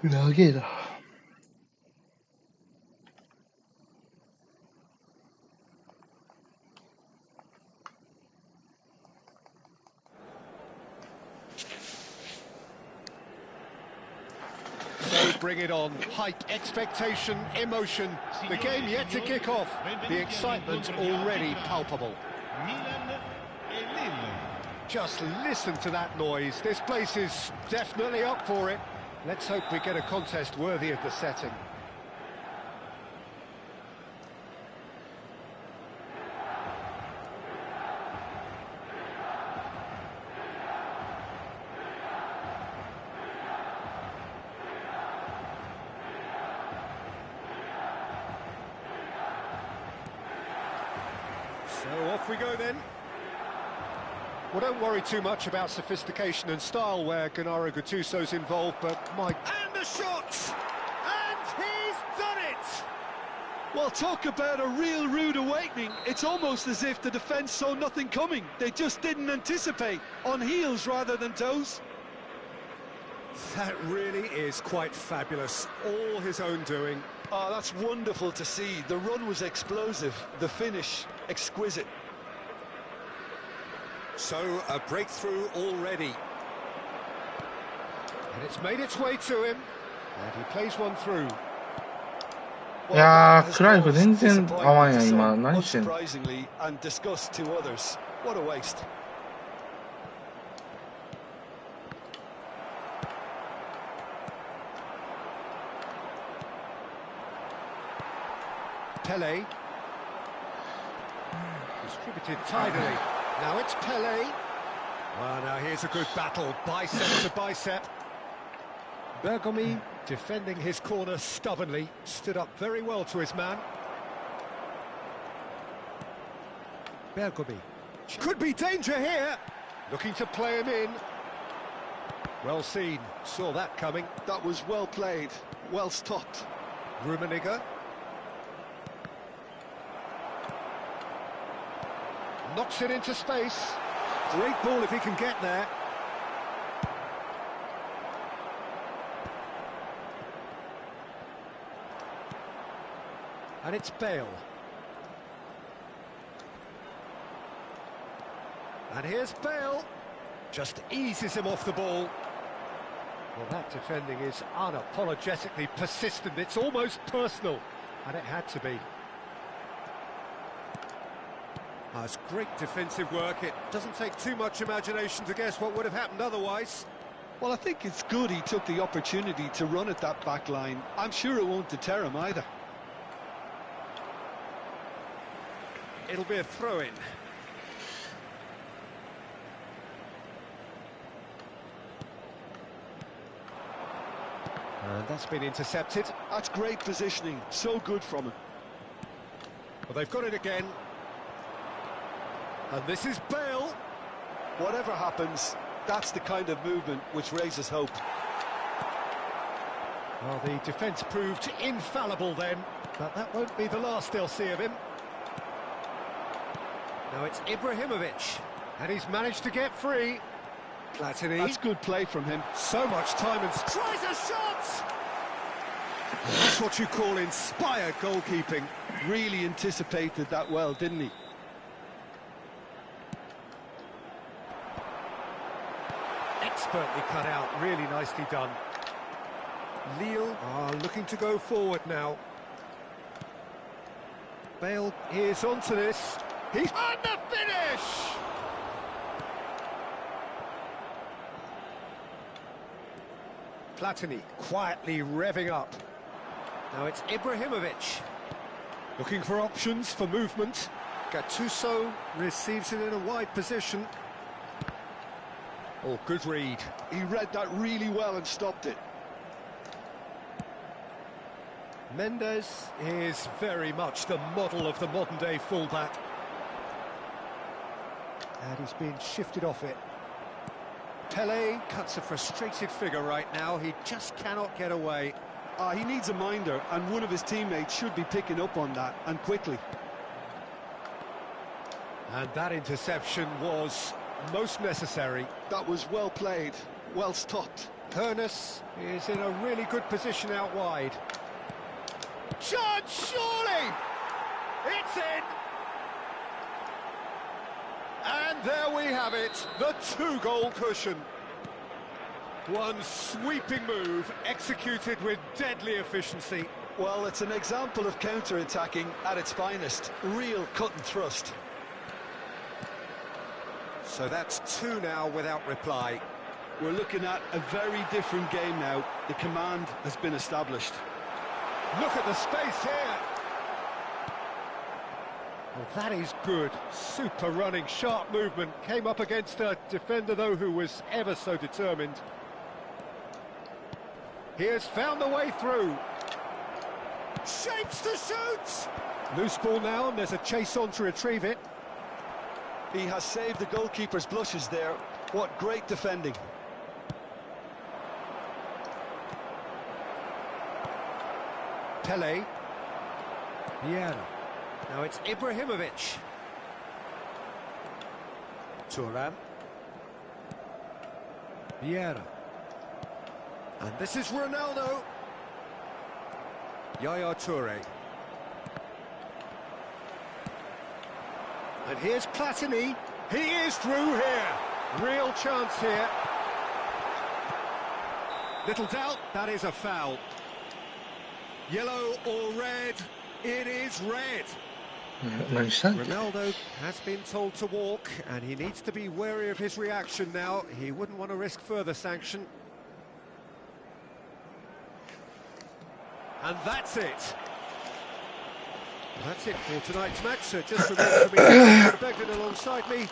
長えな。So bring it on. Hype, expectation, emotion. The game yet to kick off. The excitement already palpable. Just listen to that noise. This place is definitely up for it. Let's hope we get a contest worthy of the setting. So off we go then. Well, don't worry too much about sophistication and style where Gennaro Gattuso's involved, but my... And the shot! And he's done it! Well, talk about a real rude awakening. It's almost as if the defence saw nothing coming. They just didn't anticipate. On heels rather than toes. That really is quite fabulous. All his own doing. Oh, that's wonderful to see. The run was explosive. The finish, exquisite. So, a breakthrough already. And it's made its way to him. And he plays one through. いやー、クライフ全然合わんやん、今。何してんの？ Unsurprisingly, and disgust to others. What a waste. Pele. Distributed tidily. Now it's Pele. Well, now here's a good battle, bicep to bicep. Bergomi defending his corner stubbornly, stood up very well to his man. Bergomi. Could be danger here. Looking to play him in. Well seen, saw that coming. That was well played, well stopped. Rummenigge. Knocks it into space. Great ball if he can get there. And it's Bale. And here's Bale. Just eases him off the ball. Well, that defending is unapologetically persistent. It's almost personal. And it had to be. It's great defensive work. It doesn't take too much imagination to guess what would have happened otherwise. Well, I think it's good he took the opportunity to run at that back line. I'm sure it won't deter him either. It'll be a throw-in. And that's been intercepted. That's great positioning. So good from him. Well, they've got it again. And this is Bale. Whatever happens, that's the kind of movement which raises hope. Well, the defence proved infallible then, but that won't be the last they'll see of him. Now it's Ibrahimovic, and he's managed to get free. Platini. That's good play from him. So much time and tries a shot! That's what you call inspired goalkeeping. Really anticipated that well, didn't he? Expertly cut out, really nicely done. Lille are looking to go forward now. Bale is onto this. He's on the finish! Platini quietly revving up. Now it's Ibrahimovic. Looking for options for movement. Gattuso receives it in a wide position. Oh, good read. He read that really well and stopped it. Mendes is very much the model of the modern-day fullback. And he's being shifted off it. Pele cuts a frustrated figure right now. He just cannot get away. He needs a minder, and one of his teammates should be picking up on that, and quickly. And that interception was most necessary. That was well played, well stopped, Pernus is in a really good position out wide. Chance, surely! It's in! And there we have it, the two-goal cushion. One sweeping move, executed with deadly efficiency. Well, it's an example of counter-attacking at its finest. Real cut and thrust. So that's two now without reply. We're looking at a very different game now. The command has been established. Look at the space here. Well, that is good. Super running, sharp movement. Came up against a defender, though, who was ever so determined. He has found the way through. Shapes to shoot! Loose ball now, and there's a chase on to retrieve it. He has saved the goalkeeper's blushes there. What great defending. Pele. Vieira. Now it's Ibrahimovic. Thuram. Vieira. And this is Ronaldo. Yaya Toure. And here's Platini. He is through here. Real chance here. Little doubt, that is a foul. Yellow or red? It is red. Ronaldo has been told to walk, and he needs to be wary of his reaction now. He wouldn't want to risk further sanction. And that's it. That's it for tonight's match. So just remains for me to beg it alongside me.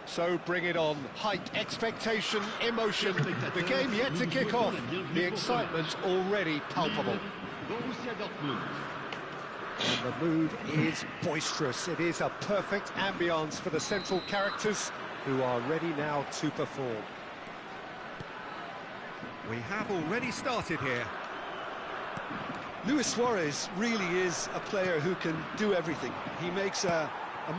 So bring it on. Hype, expectation, emotion. The game yet to kick off. The excitement already palpable. And the mood is boisterous. It is a perfect ambience for the central characters who are ready now to perform. We have already started here. Luis Suarez really is a player who can do everything. He makes a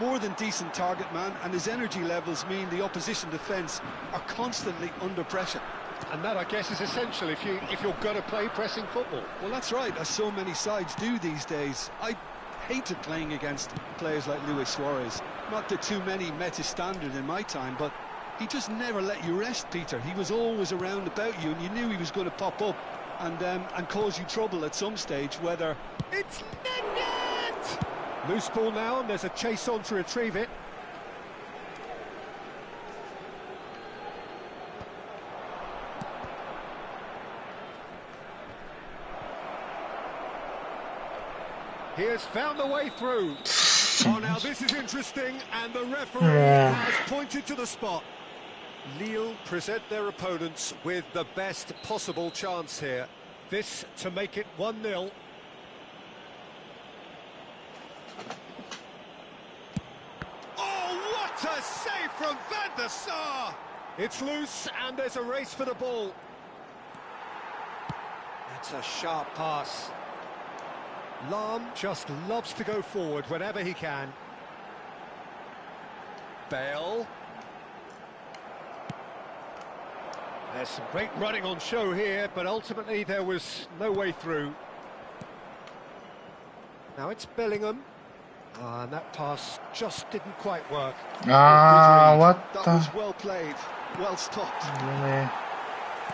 more than decent target man, and his energy levels mean the opposition defence are constantly under pressure. And that, I guess, is essential if you're going to play pressing football. Well, that's right, as so many sides do these days. I hated playing against players like Luis Suarez. Not that too many met his standard in my time, but he just never let you rest, Peter. He was always around about you, and you knew he was going to pop up and cause you trouble at some stage, whether... It's net! Loose ball now, and there's a chase on to retrieve it. He has found the way through. Oh, now this is interesting, and the referee has pointed to the spot. Lille present their opponents with the best possible chance here. This to make it 1-0. Oh, what a save from Van der Sar! It's loose and there's a race for the ball. That's a sharp pass. Lahm just loves to go forward whenever he can. Bale. There's some great running on show here, but ultimately there was no way through. Now it's Bellingham. And that pass just didn't quite work. What That the? was well played, well stopped.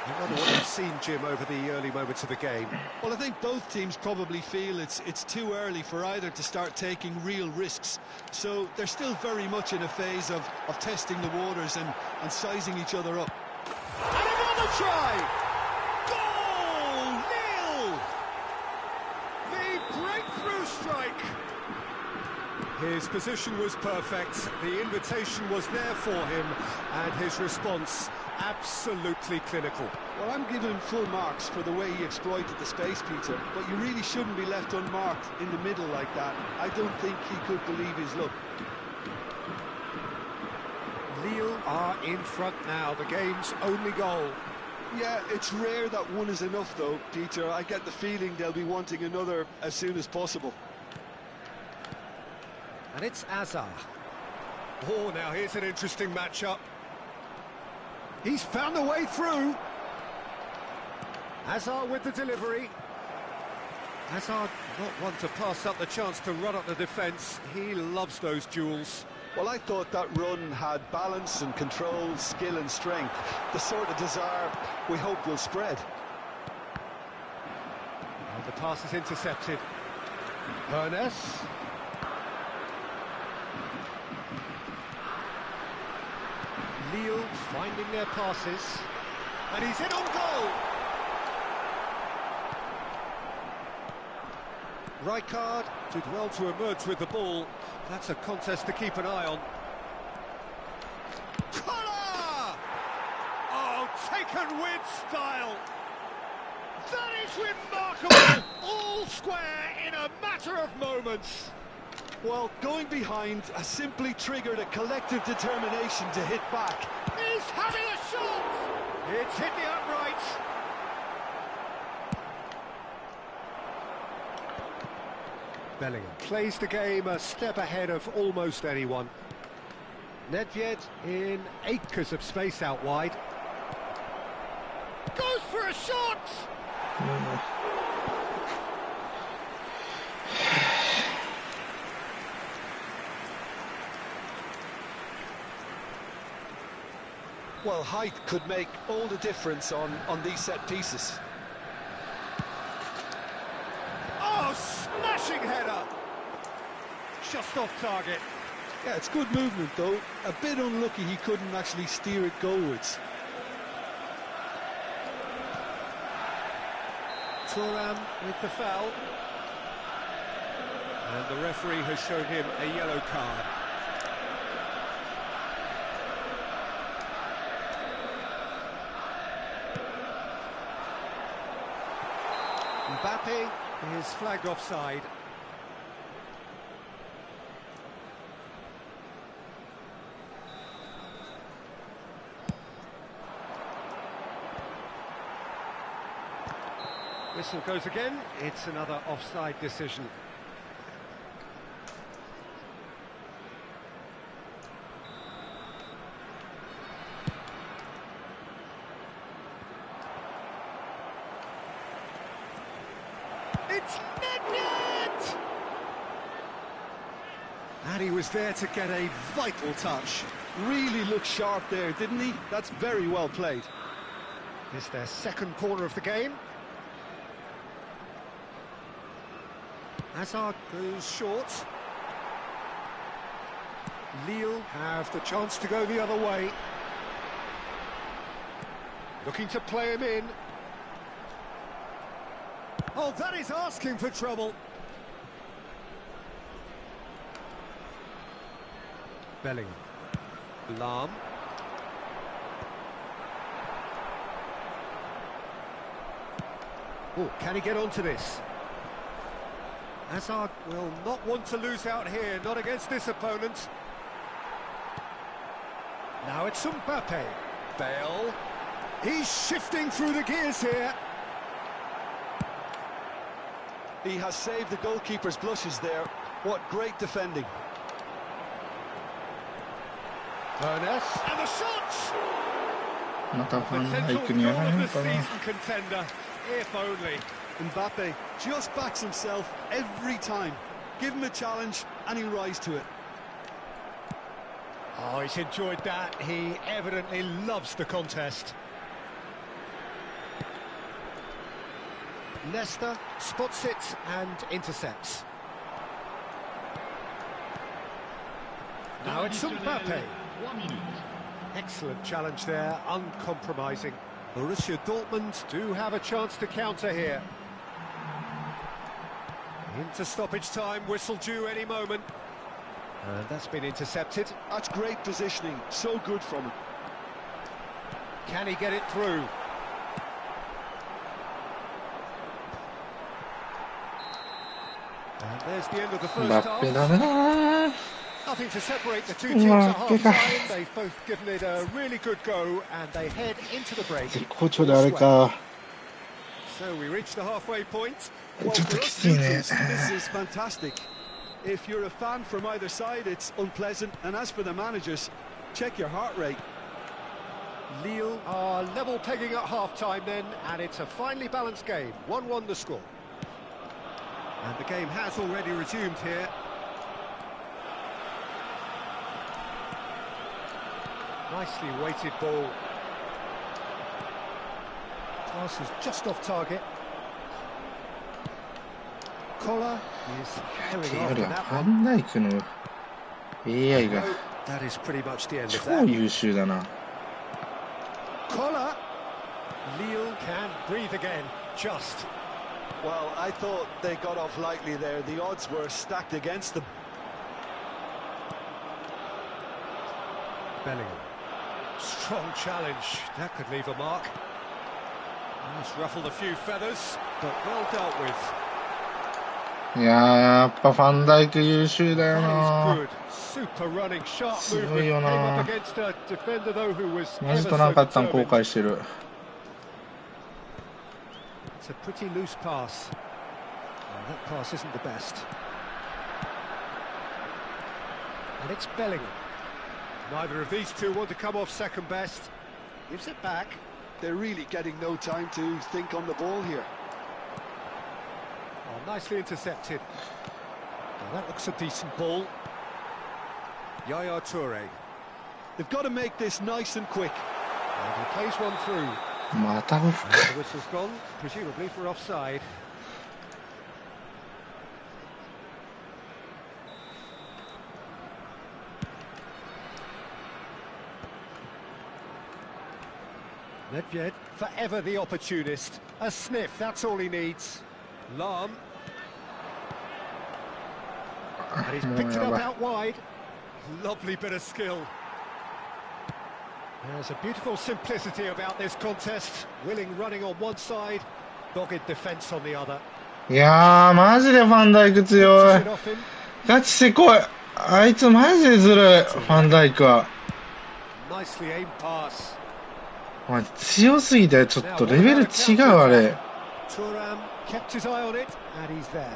I wonder what you've seen, Jim, over the early moments of the game. Well, I think both teams probably feel it's too early for either to start taking real risks. So they're still very much in a phase of testing the waters and sizing each other up. And another try! Goal! Nil! The breakthrough strike! His position was perfect, the invitation was there for him, and his response absolutely clinical. Well, I'm giving him full marks for the way he exploited the space, Peter, but you really shouldn't be left unmarked in the middle like that. I don't think he could believe his luck. Lille are in front now, the game's only goal. Yeah, it's rare that one is enough, though, Peter. I get the feeling they'll be wanting another as soon as possible. And it's Azar. Oh, now here's an interesting matchup. He's found a way through. Azar with the delivery. Azar not one to pass up the chance to run up the defence. He loves those duels. Well, I thought that run had balance and control, skill and strength. The sort of desire we hope will spread. And the pass is intercepted. Ernest. Lille finding their passes, and he's in on goal. Rijkaard did well to emerge with the ball. That's a contest to keep an eye on. Collar! Oh, taken with style. That is remarkable. All square in a matter of moments. Well, going behind has simply triggered a collective determination to hit back. He's having a shot! It's hit the uprights. Bellingham plays the game a step ahead of almost anyone. Nedved in acres of space out wide. Goes for a shot! Well, height could make all the difference on these set pieces. Oh, smashing header! Just off target. Yeah, it's good movement, though. A bit unlucky he couldn't actually steer it goalwards. Thuram with the foul. And the referee has shown him a yellow card. Mbappe is flagged offside. Whistle goes again. It's another offside decision. It's Nedved! And he was there to get a vital touch. Really looked sharp there, didn't he? That's very well played. It's their second corner of the game. Hazard goes short. Lille have the chance to go the other way. Looking to play him in. Oh, that is asking for trouble. Bellingham. Lahm. Oh, can he get onto this? Hazard will not want to lose out here, not against this opponent. Now it's Mbappe. Bale. He's shifting through the gears here. He has saved the goalkeeper's blushes there. What great defending. Ernest, and the shot! またファンダイクにやられるかな。 Contender, if only. Mbappe just backs himself every time. Give him a challenge and he'll rise to it. Oh, he's enjoyed that. He evidently loves the contest. Leicester spots it and intercepts. Now it's Mbappe. Excellent challenge there, uncompromising. Borussia Dortmund do have a chance to counter here. Into stoppage time, whistle due any moment. And that's been intercepted. That's great positioning, so good from him. Can he get it through? And there's the end of the first バッペ half. ダメだな。 Nothing to separate the two teams at half-time. They've both given it a really good go, and they head into the break. 絶好調であれか。 So we reach the halfway point. Well, ちょっと for き us ついね。 neutrals, this is fantastic. If you're a fan from either side, it's unpleasant. And as for the managers, check your heart rate. Lille are level pegging at half-time then, and it's a finely balanced game. 1-1 the score. And the game has already resumed here. Nicely weighted ball. Pass is just off target. Collar is carrying や off る on フ that ァ one. ンダイクの AI が That is pretty much the end of 超 that. 優秀だな。 Collar. Lille can breathe again. Just. Well, I thought they got off lightly there. The odds were stacked against them. Bellingham. Strong challenge. That could leave a mark. It's ruffled a few feathers, but well dealt with. いやー、やっぱファンダイク優秀だよ That な。 is good. Super running, sharp 強 movement. いよ Came な。 up against a defender though who was マ ever ジとな so かったん後 determined. 悔してる。 It's a pretty loose pass. And that pass isn't the best. And it's Bellingham. Neither of these two want to come off second best. Gives it back. They're really getting no time to think on the ball here. Oh, nicely intercepted. Now that looks a decent ball. Yaya Toure. They've got to make this nice and quick. And he plays one through. またオフ And か。 the whistle's gone, presumably for offside. Nedved, forever the opportunist. A sniff, that's all he needs. Lahm. And he's もう picked it や up ばい。 out wide. Lovely bit of skill. There's a beautiful simplicity about this contest. Willing running on one side, dogged defence on the other. いやー、マジでファンダイク強 Pushes い it。off him. ガチせこい。あいつマジでずるい。ファンダイクは。 Nicely aimed pass. お前強すぎてちょっとレベル違うあれ。 Thuram kept his eye on it, and he's there.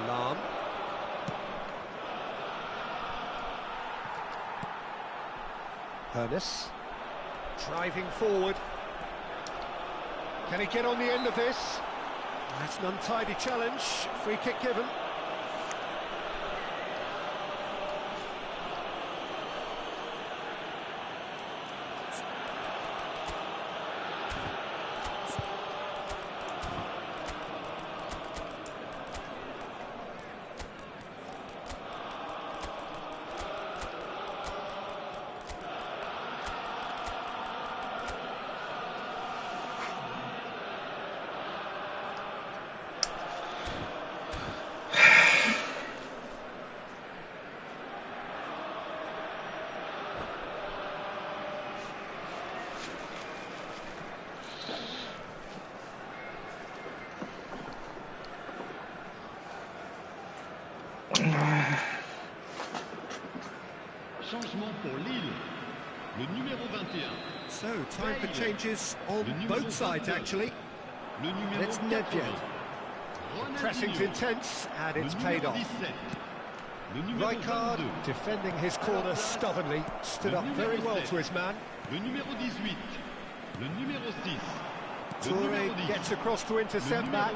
Lahm. Ernest. Driving forward. Can he get on the end of this? That's an untidy challenge. Free kick given. So, time for changes on both sides, actually. And it's Nedved. Pressing's intense, and it's paid off. Rijkaard, defending his corner stubbornly, stood up very well to his man. Toure gets across to intercept that.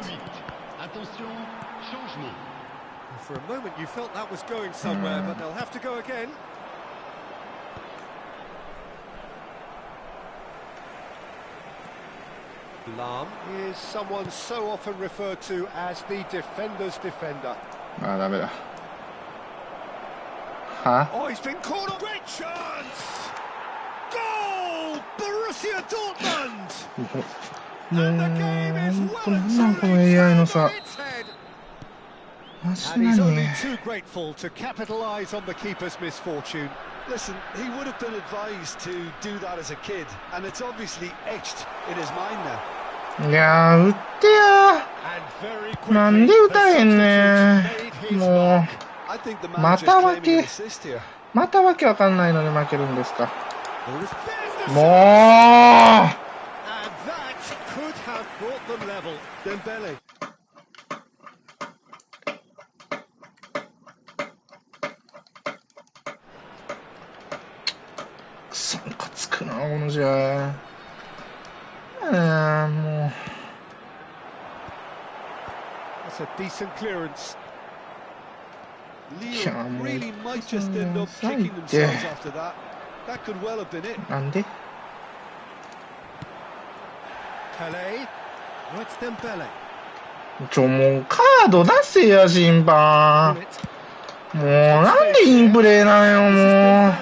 For a moment you felt that was going somewhere, but they'll have to go again. Lahm is someone so often referred to as the defender's defender. Ah, ダメだ。は Oh, he's been caught up. Great chance! Goal! Borussia Dortmund! もう、こんなんこの AI のさ。マジ And he's 何 only too grateful to capitalise on the keeper's misfortune. Listen, he would have been advised to do that as a kid, and it's obviously etched in his mind now. いやー、打ってやー。なんで打たへんねん。もう、またわけわかんないのに負けるんですか。もうくそムカつくな、この試合。もう。That's a decent clearance. Leo really might just end up kicking themselves after that. That could well have been it. なんで Pele. No, it's Dembele. もうカード出せや、審判。もうなんでインプレーなんよ、もう。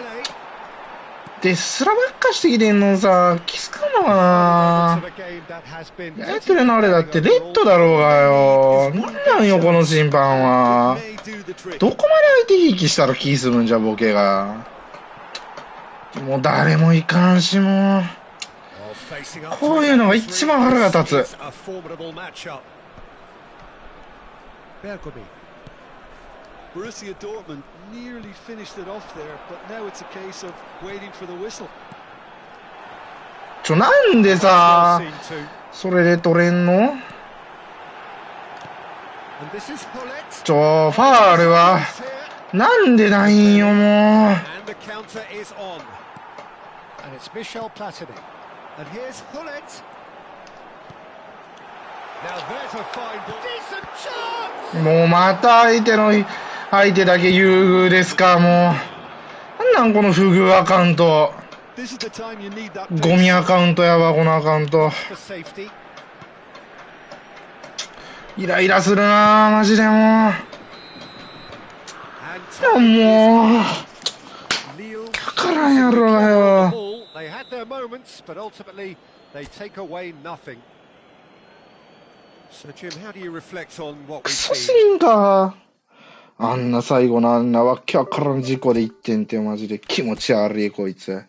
デスラばっかしてきてんのさ、気づかんのかな。やりとりのあれだってレッドだろうがよ。なんなんよ、この審判は。どこまで相手ひいきしたら気するんじゃ、ボケが。もう誰もいかんし、もう。こういうのが一番腹が立つ。Borussia Dortmund nearly finished it off there, but now it's a case of waiting for the whistle. なんでさ、それで取れんの？ファールはなんでないんよ、もう。もうまた相手だけ優遇ですか、もう。なんなんこの不遇アカウント。ゴミアカウントやわ、このアカウント。イライラするな、マジでもう。もう。だからんやろがよ。クソすぎんか。あんな最後のあんなわけわからん事故で1点ってマジで気持ち悪いこいつ。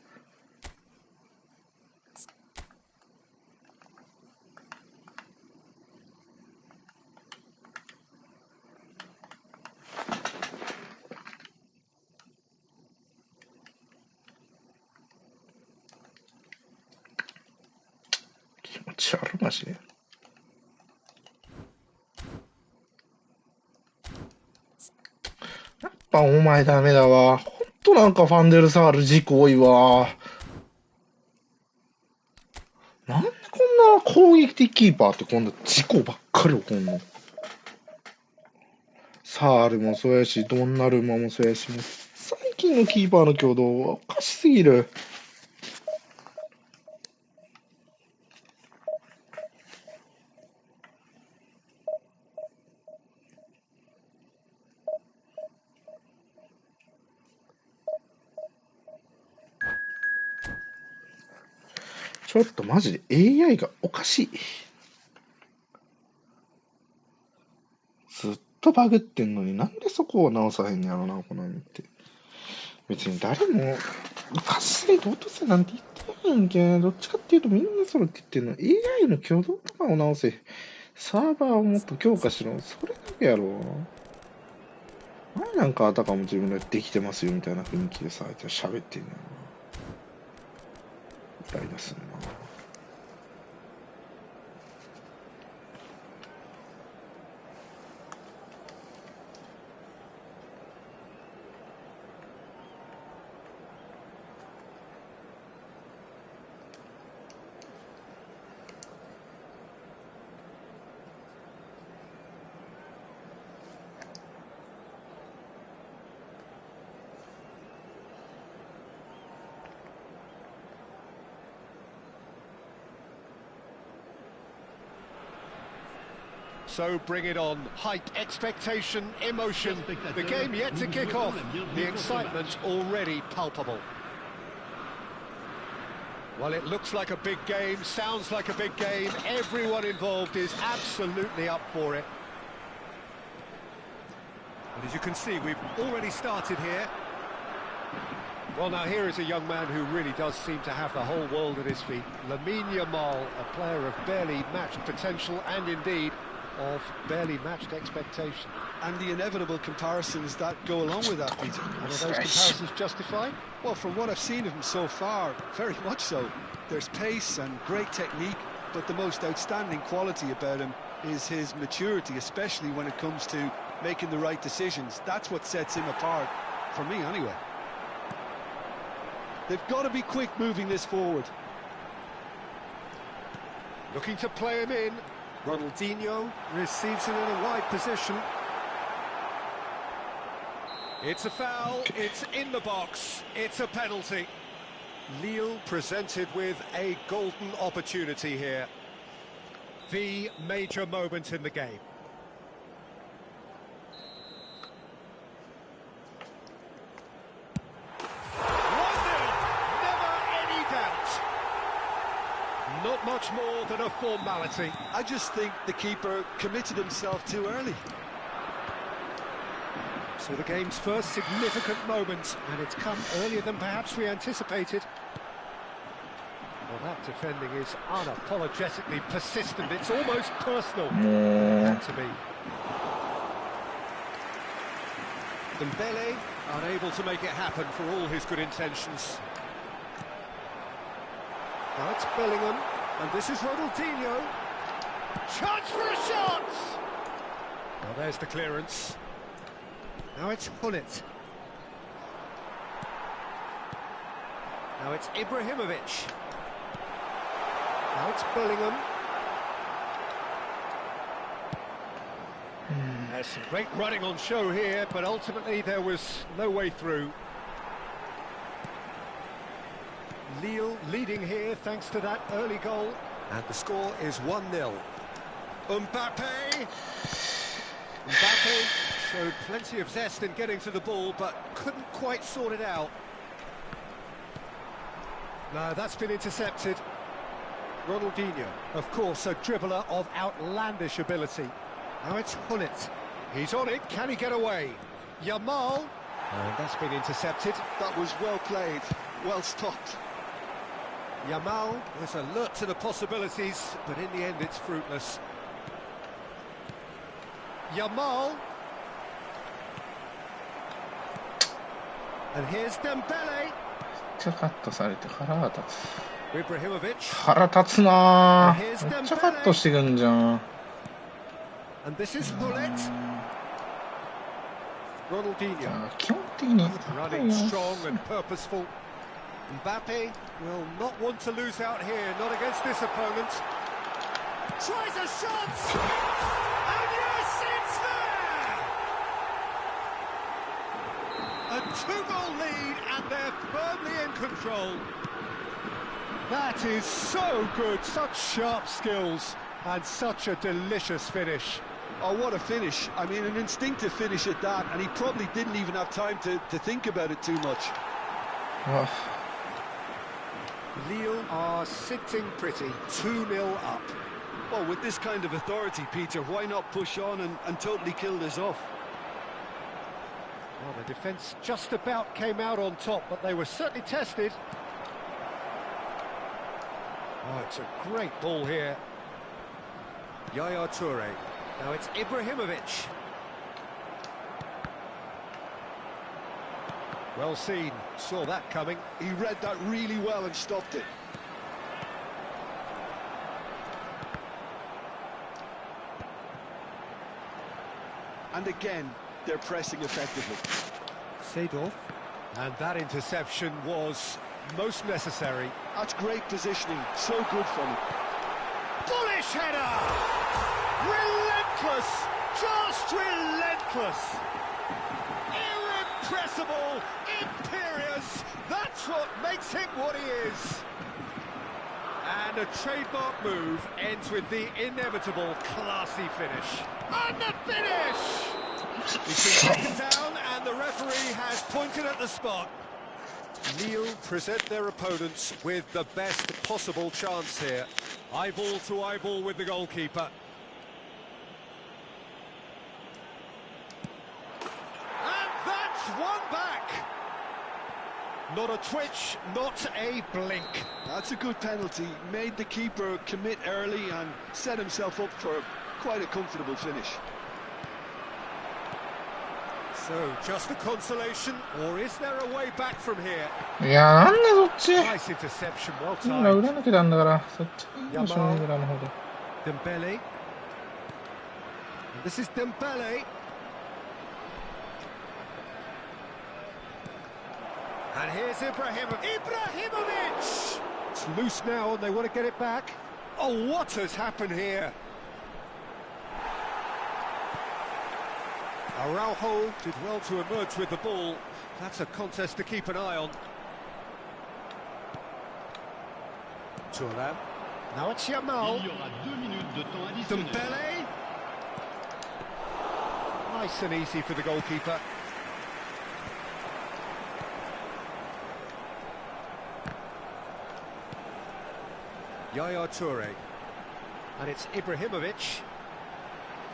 気持ち悪いマジで。やっぱお前ダメだわ。ほんとなんかファンデルサール事故多いわ。なんでこんな攻撃的キーパーってこんな事故ばっかり起こんの？サールもそうやし、ドンナルマもそうやし、もう最近のキーパーの挙動はおかしすぎる。ちょっとマジで AI がおかしい。ずっとバグってんのになんでそこを直さへんやろな、このって。別に誰も昔で落とせなんて言ってないんけ。どっちかっていうとみんなそれって言ってんの。AI の挙動とかを直せ。サーバーをもっと強化しろ。それだけやろ。前なんかあたかも自分でできてますよみたいな雰囲気でさ、あいつは喋ってんのよ。イラするな。So bring it on. Hype, expectation, emotion. The game yet to kick off. The excitement already palpable. Well, it looks like a big game, sounds like a big game. Everyone involved is absolutely up for it. And as you can see, we've already started here. Well, now here is a young man who really does seem to have the whole world at his feet. Lamine Yamal, a player of barely matched potential and indeed of barely matched expectation. And the inevitable comparisons that go along with that, Peter. And are those comparisons justified? Well, from what I've seen of him so far, very much so. There's pace and great technique, but the most outstanding quality about him is his maturity, especially when it comes to making the right decisions. That's what sets him apart, for me anyway. They've got to be quick moving this forward. Looking to play him in. Ronaldinho receives it in a wide position. It's a foul, it's in the box, it's a penalty. Lille presented with a golden opportunity here. The major moment in the game. Not much more than a formality. I just think the keeper committed himself too early. So the game's first significant moment, and it's come earlier than perhaps we anticipated. Well, that defending is unapologetically persistent. It's almost personal. To be. Dembele unable to make it happen for all his good intentions. Now it's Bellingham, and this is Ronaldinho. Chance for a shot! Well, there's the clearance. Now it's Hullet. Now it's Ibrahimovic. Now it's Bellingham. There's some great running on show here, but ultimately there was no way through. Lille leading here thanks to that early goal. And the score is 1-0. Mbappe showed plenty of zest in getting to the ball, but couldn't quite sort it out. No, that's been intercepted. Ronaldinho, of course, a dribbler of outlandish ability. Now it's Hullet. He's on it, can he get away? Yamal, and that's been intercepted. That was well played, well stopped. Yamal was alert to the possibilities, but in the end it's fruitless. Yamal. And here's Dembele. めっちゃカットされて腹が立つ。 Ibrahimovic. 腹立つなぁ。めっちゃカットしてくんじゃん。 And this is Hullet. Ronaldinho. 基本的に Running strong and purposeful. Mbappe will not want to lose out here, not against this opponent. Tries a shot! And yes, it's there! A two-goal lead, and they're firmly in control. That is so good, such sharp skills, and such a delicious finish. Oh, what a finish. I mean, an instinctive finish at that, and he probably didn't even have time to think about it too much. Lille are sitting pretty, 2-0 up. Well, with this kind of authority, Peter, why not push on and totally kill this off? Well, the defence just about came out on top, but they were certainly tested. Oh, it's a great ball here. Yaya Toure. Now it's Ibrahimovic. Well seen, saw that coming. He read that really well and stopped it. and again, they're pressing effectively. Seedorf. And that interception was most necessary. That's great positioning, so good from him. Bullish header! Relentless! Just relentless! Irrepressible! Imperious! That's what makes him what he is! And a trademark move ends with the inevitable classy finish. And the finish! He's been taken down and the referee has pointed at the spot. Lille present their opponents with the best possible chance here. Eyeball to eyeball with the goalkeeper. And that's one back! Not a twitch, not a blink. That's a good penalty. Made the keeper commit early and set himself up for quite a comfortable finish. So, just a consolation, or is there a way back from here? いや、なんでそっち Nice interception, well 今 timed. 裏抜けたんだから、そっちの正面裏の方で。Dembele. This is Dembele. And here's Ibrahimovic! It's loose now and they want to get it back. Oh, what has happened here? Araujo did well to emerge with the ball. That's a contest to keep an eye on. Thuram. Now it's Yamal. Dembele. Nice and easy for the goalkeeper. Yaya Toure. And it's Ibrahimovic.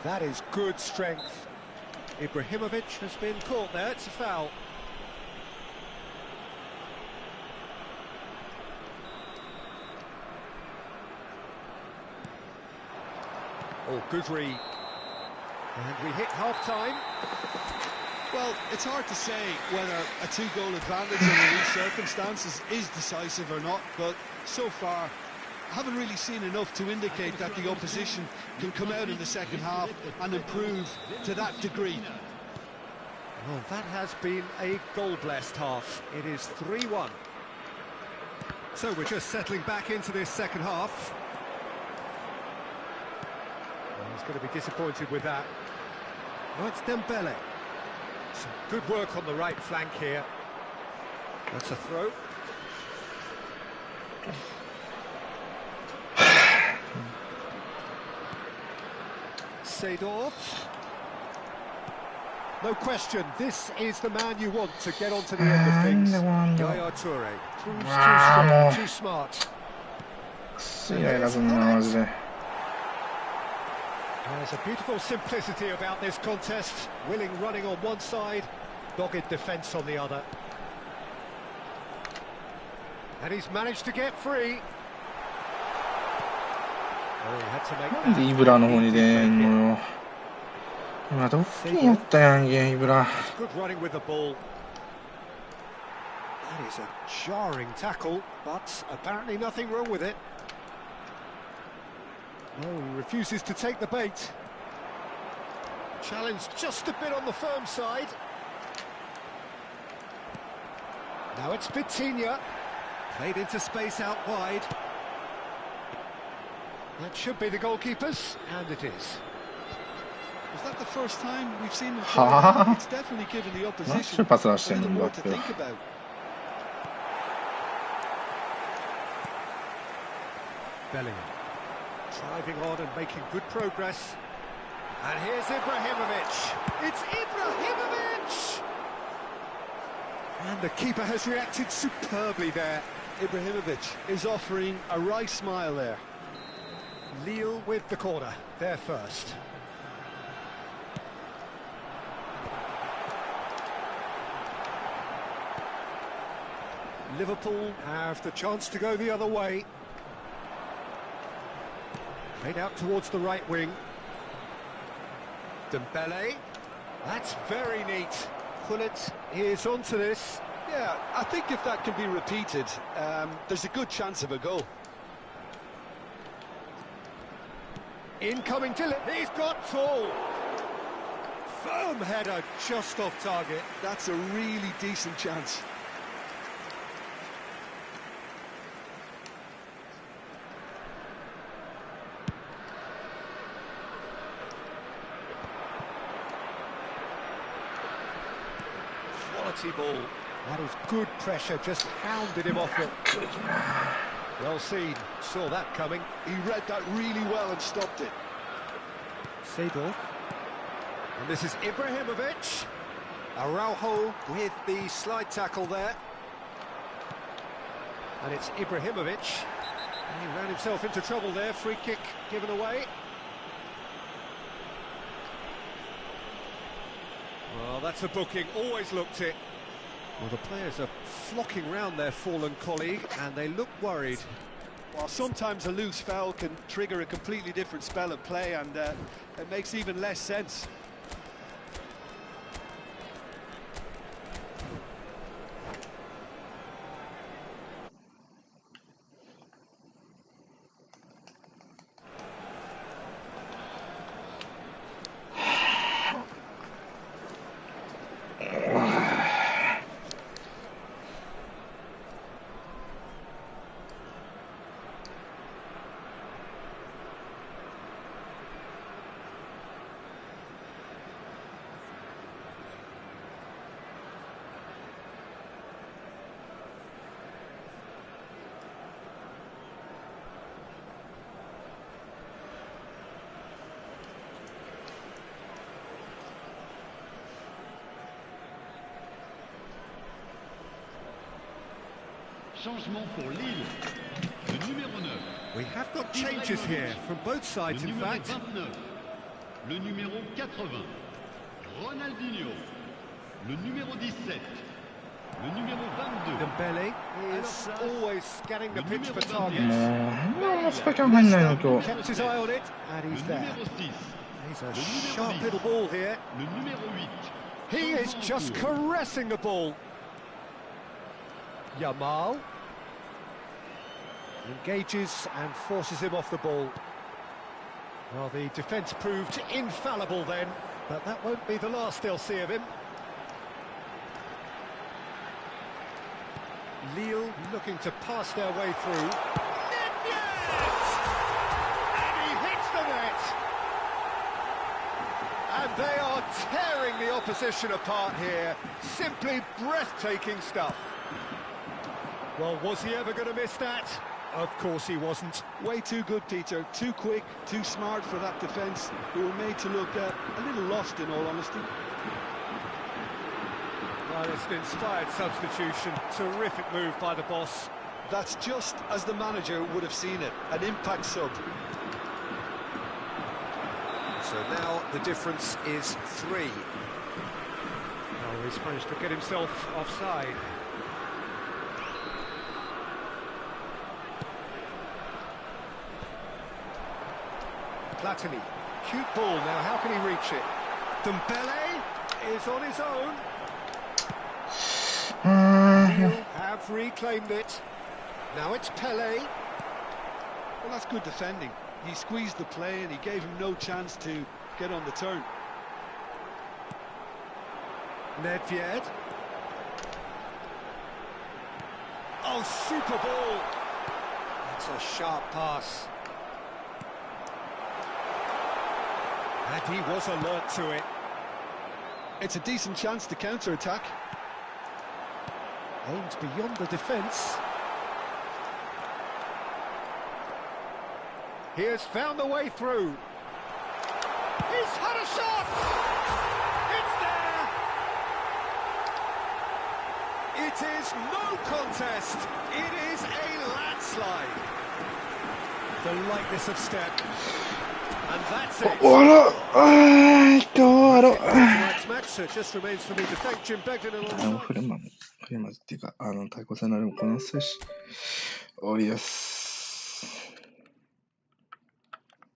That is good strength. Ibrahimovic has been caught there, it's a foul. Oh, good read. And we hit half-time. Well, it's hard to say whether a two-goal advantage under these circumstances is decisive or not, but so far, I haven't really seen enough to indicate that the opposition can come out in the second half and improve to that degree. Well, that has been a goal-blessed half. It is 3-1. So we're just settling back into this second half. Well, he's going to be disappointed with that. Oh, it's Dembele. Some good work on the right flank here. That's a throw. Seedorf. No question, this is the man you want to get onto the end of things. Yaya Toure proves too strong, too smart. There's a beautiful simplicity about this contest. Willing running on one side, dogged defence on the other. And he's managed to get free. Oh, he had to make that. ibra の方に出んのよ。今どっちにやったやんけ、ibra。Good running with the ball. That is a jarring tackle, but apparently nothing wrong with it. Oh, he refuses to take the bait. Challenge just a bit on the firm side. Now it's Vitinha. Played into space out wide. That should be the goalkeepers, and it is. Is that the first time we've seen him play? It's definitely given the opposition a little more to think about. Bellingham. Driving on and making good progress. And here's Ibrahimovic. It's Ibrahimovic! And the keeper has reacted superbly there. Ibrahimovic is offering a wry smile there. Lille with the corner, they're first. Liverpool have the chance to go the other way. Played out towards the right wing. Dembele. That's very neat. Pullet is onto this. Yeah, I think if that can be repeated, there's a good chance of a goal. Incoming Dylan. He's got tall. Firm header just off target. That's a really decent chance. Quality ball. That is good pressure, just hounded him off it. Well seen, saw that coming. He read that really well and stopped it. Seedorf. And this is Ibrahimovic. Araujo with the slide tackle there. And it's Ibrahimovic. And he ran himself into trouble there, free kick given away. Well, that's a booking, always looked it. Well, the players are flocking round their fallen colleague, and they look worried. Well, sometimes a loose foul can trigger a completely different spell of play, and it makes even less sense. Changement pour Lille. Le numéro 9. We have got changes here from both sides, in fact. Le numéro 80. Ronaldinho. Le numéro 17. Le numéro 22. Dembele is always scanning the pitch for targets. Kept his eye on it, and he's there. He's a sharp little ball here. Le numéro 8. He is just caressing the ball. Yamal engages and forces him off the ball. Well, the defence proved infallible then, but that won't be the last they'll see of him. Lille looking to pass their way through. And he hits the net! And they are tearing the opposition apart here. Simply breathtaking stuff. Well, was he ever going to miss that? Of course he wasn't. Way too good, Peter. Too quick, too smart for that defence, who were made to look a little lost, in all honesty. Well, it's an inspired substitution. Terrific move by the boss. That's just as the manager would have seen it. An impact sub. So now the difference is 3. Oh, he's managed to get himself offside. Platini, cute ball now, how can he reach it? Dembele is on his own. He'll have reclaimed it. Now it's Pele. Well, that's good defending. He squeezed the play and he gave him no chance to get on the turn. Nedved. Oh, super ball. That's a sharp pass. And he was alert to it. It's a decent chance to counter-attack. Aimed beyond the defence. He has found the way through. He's had a shot! It's there! It is no contest. It is a landslide. The lightness of step. And that's it. Tonight's match, so it just remains for me to thank Jim Begden alongside. フレマズっていうか、対抗戦のあれもこなすし、終わりです。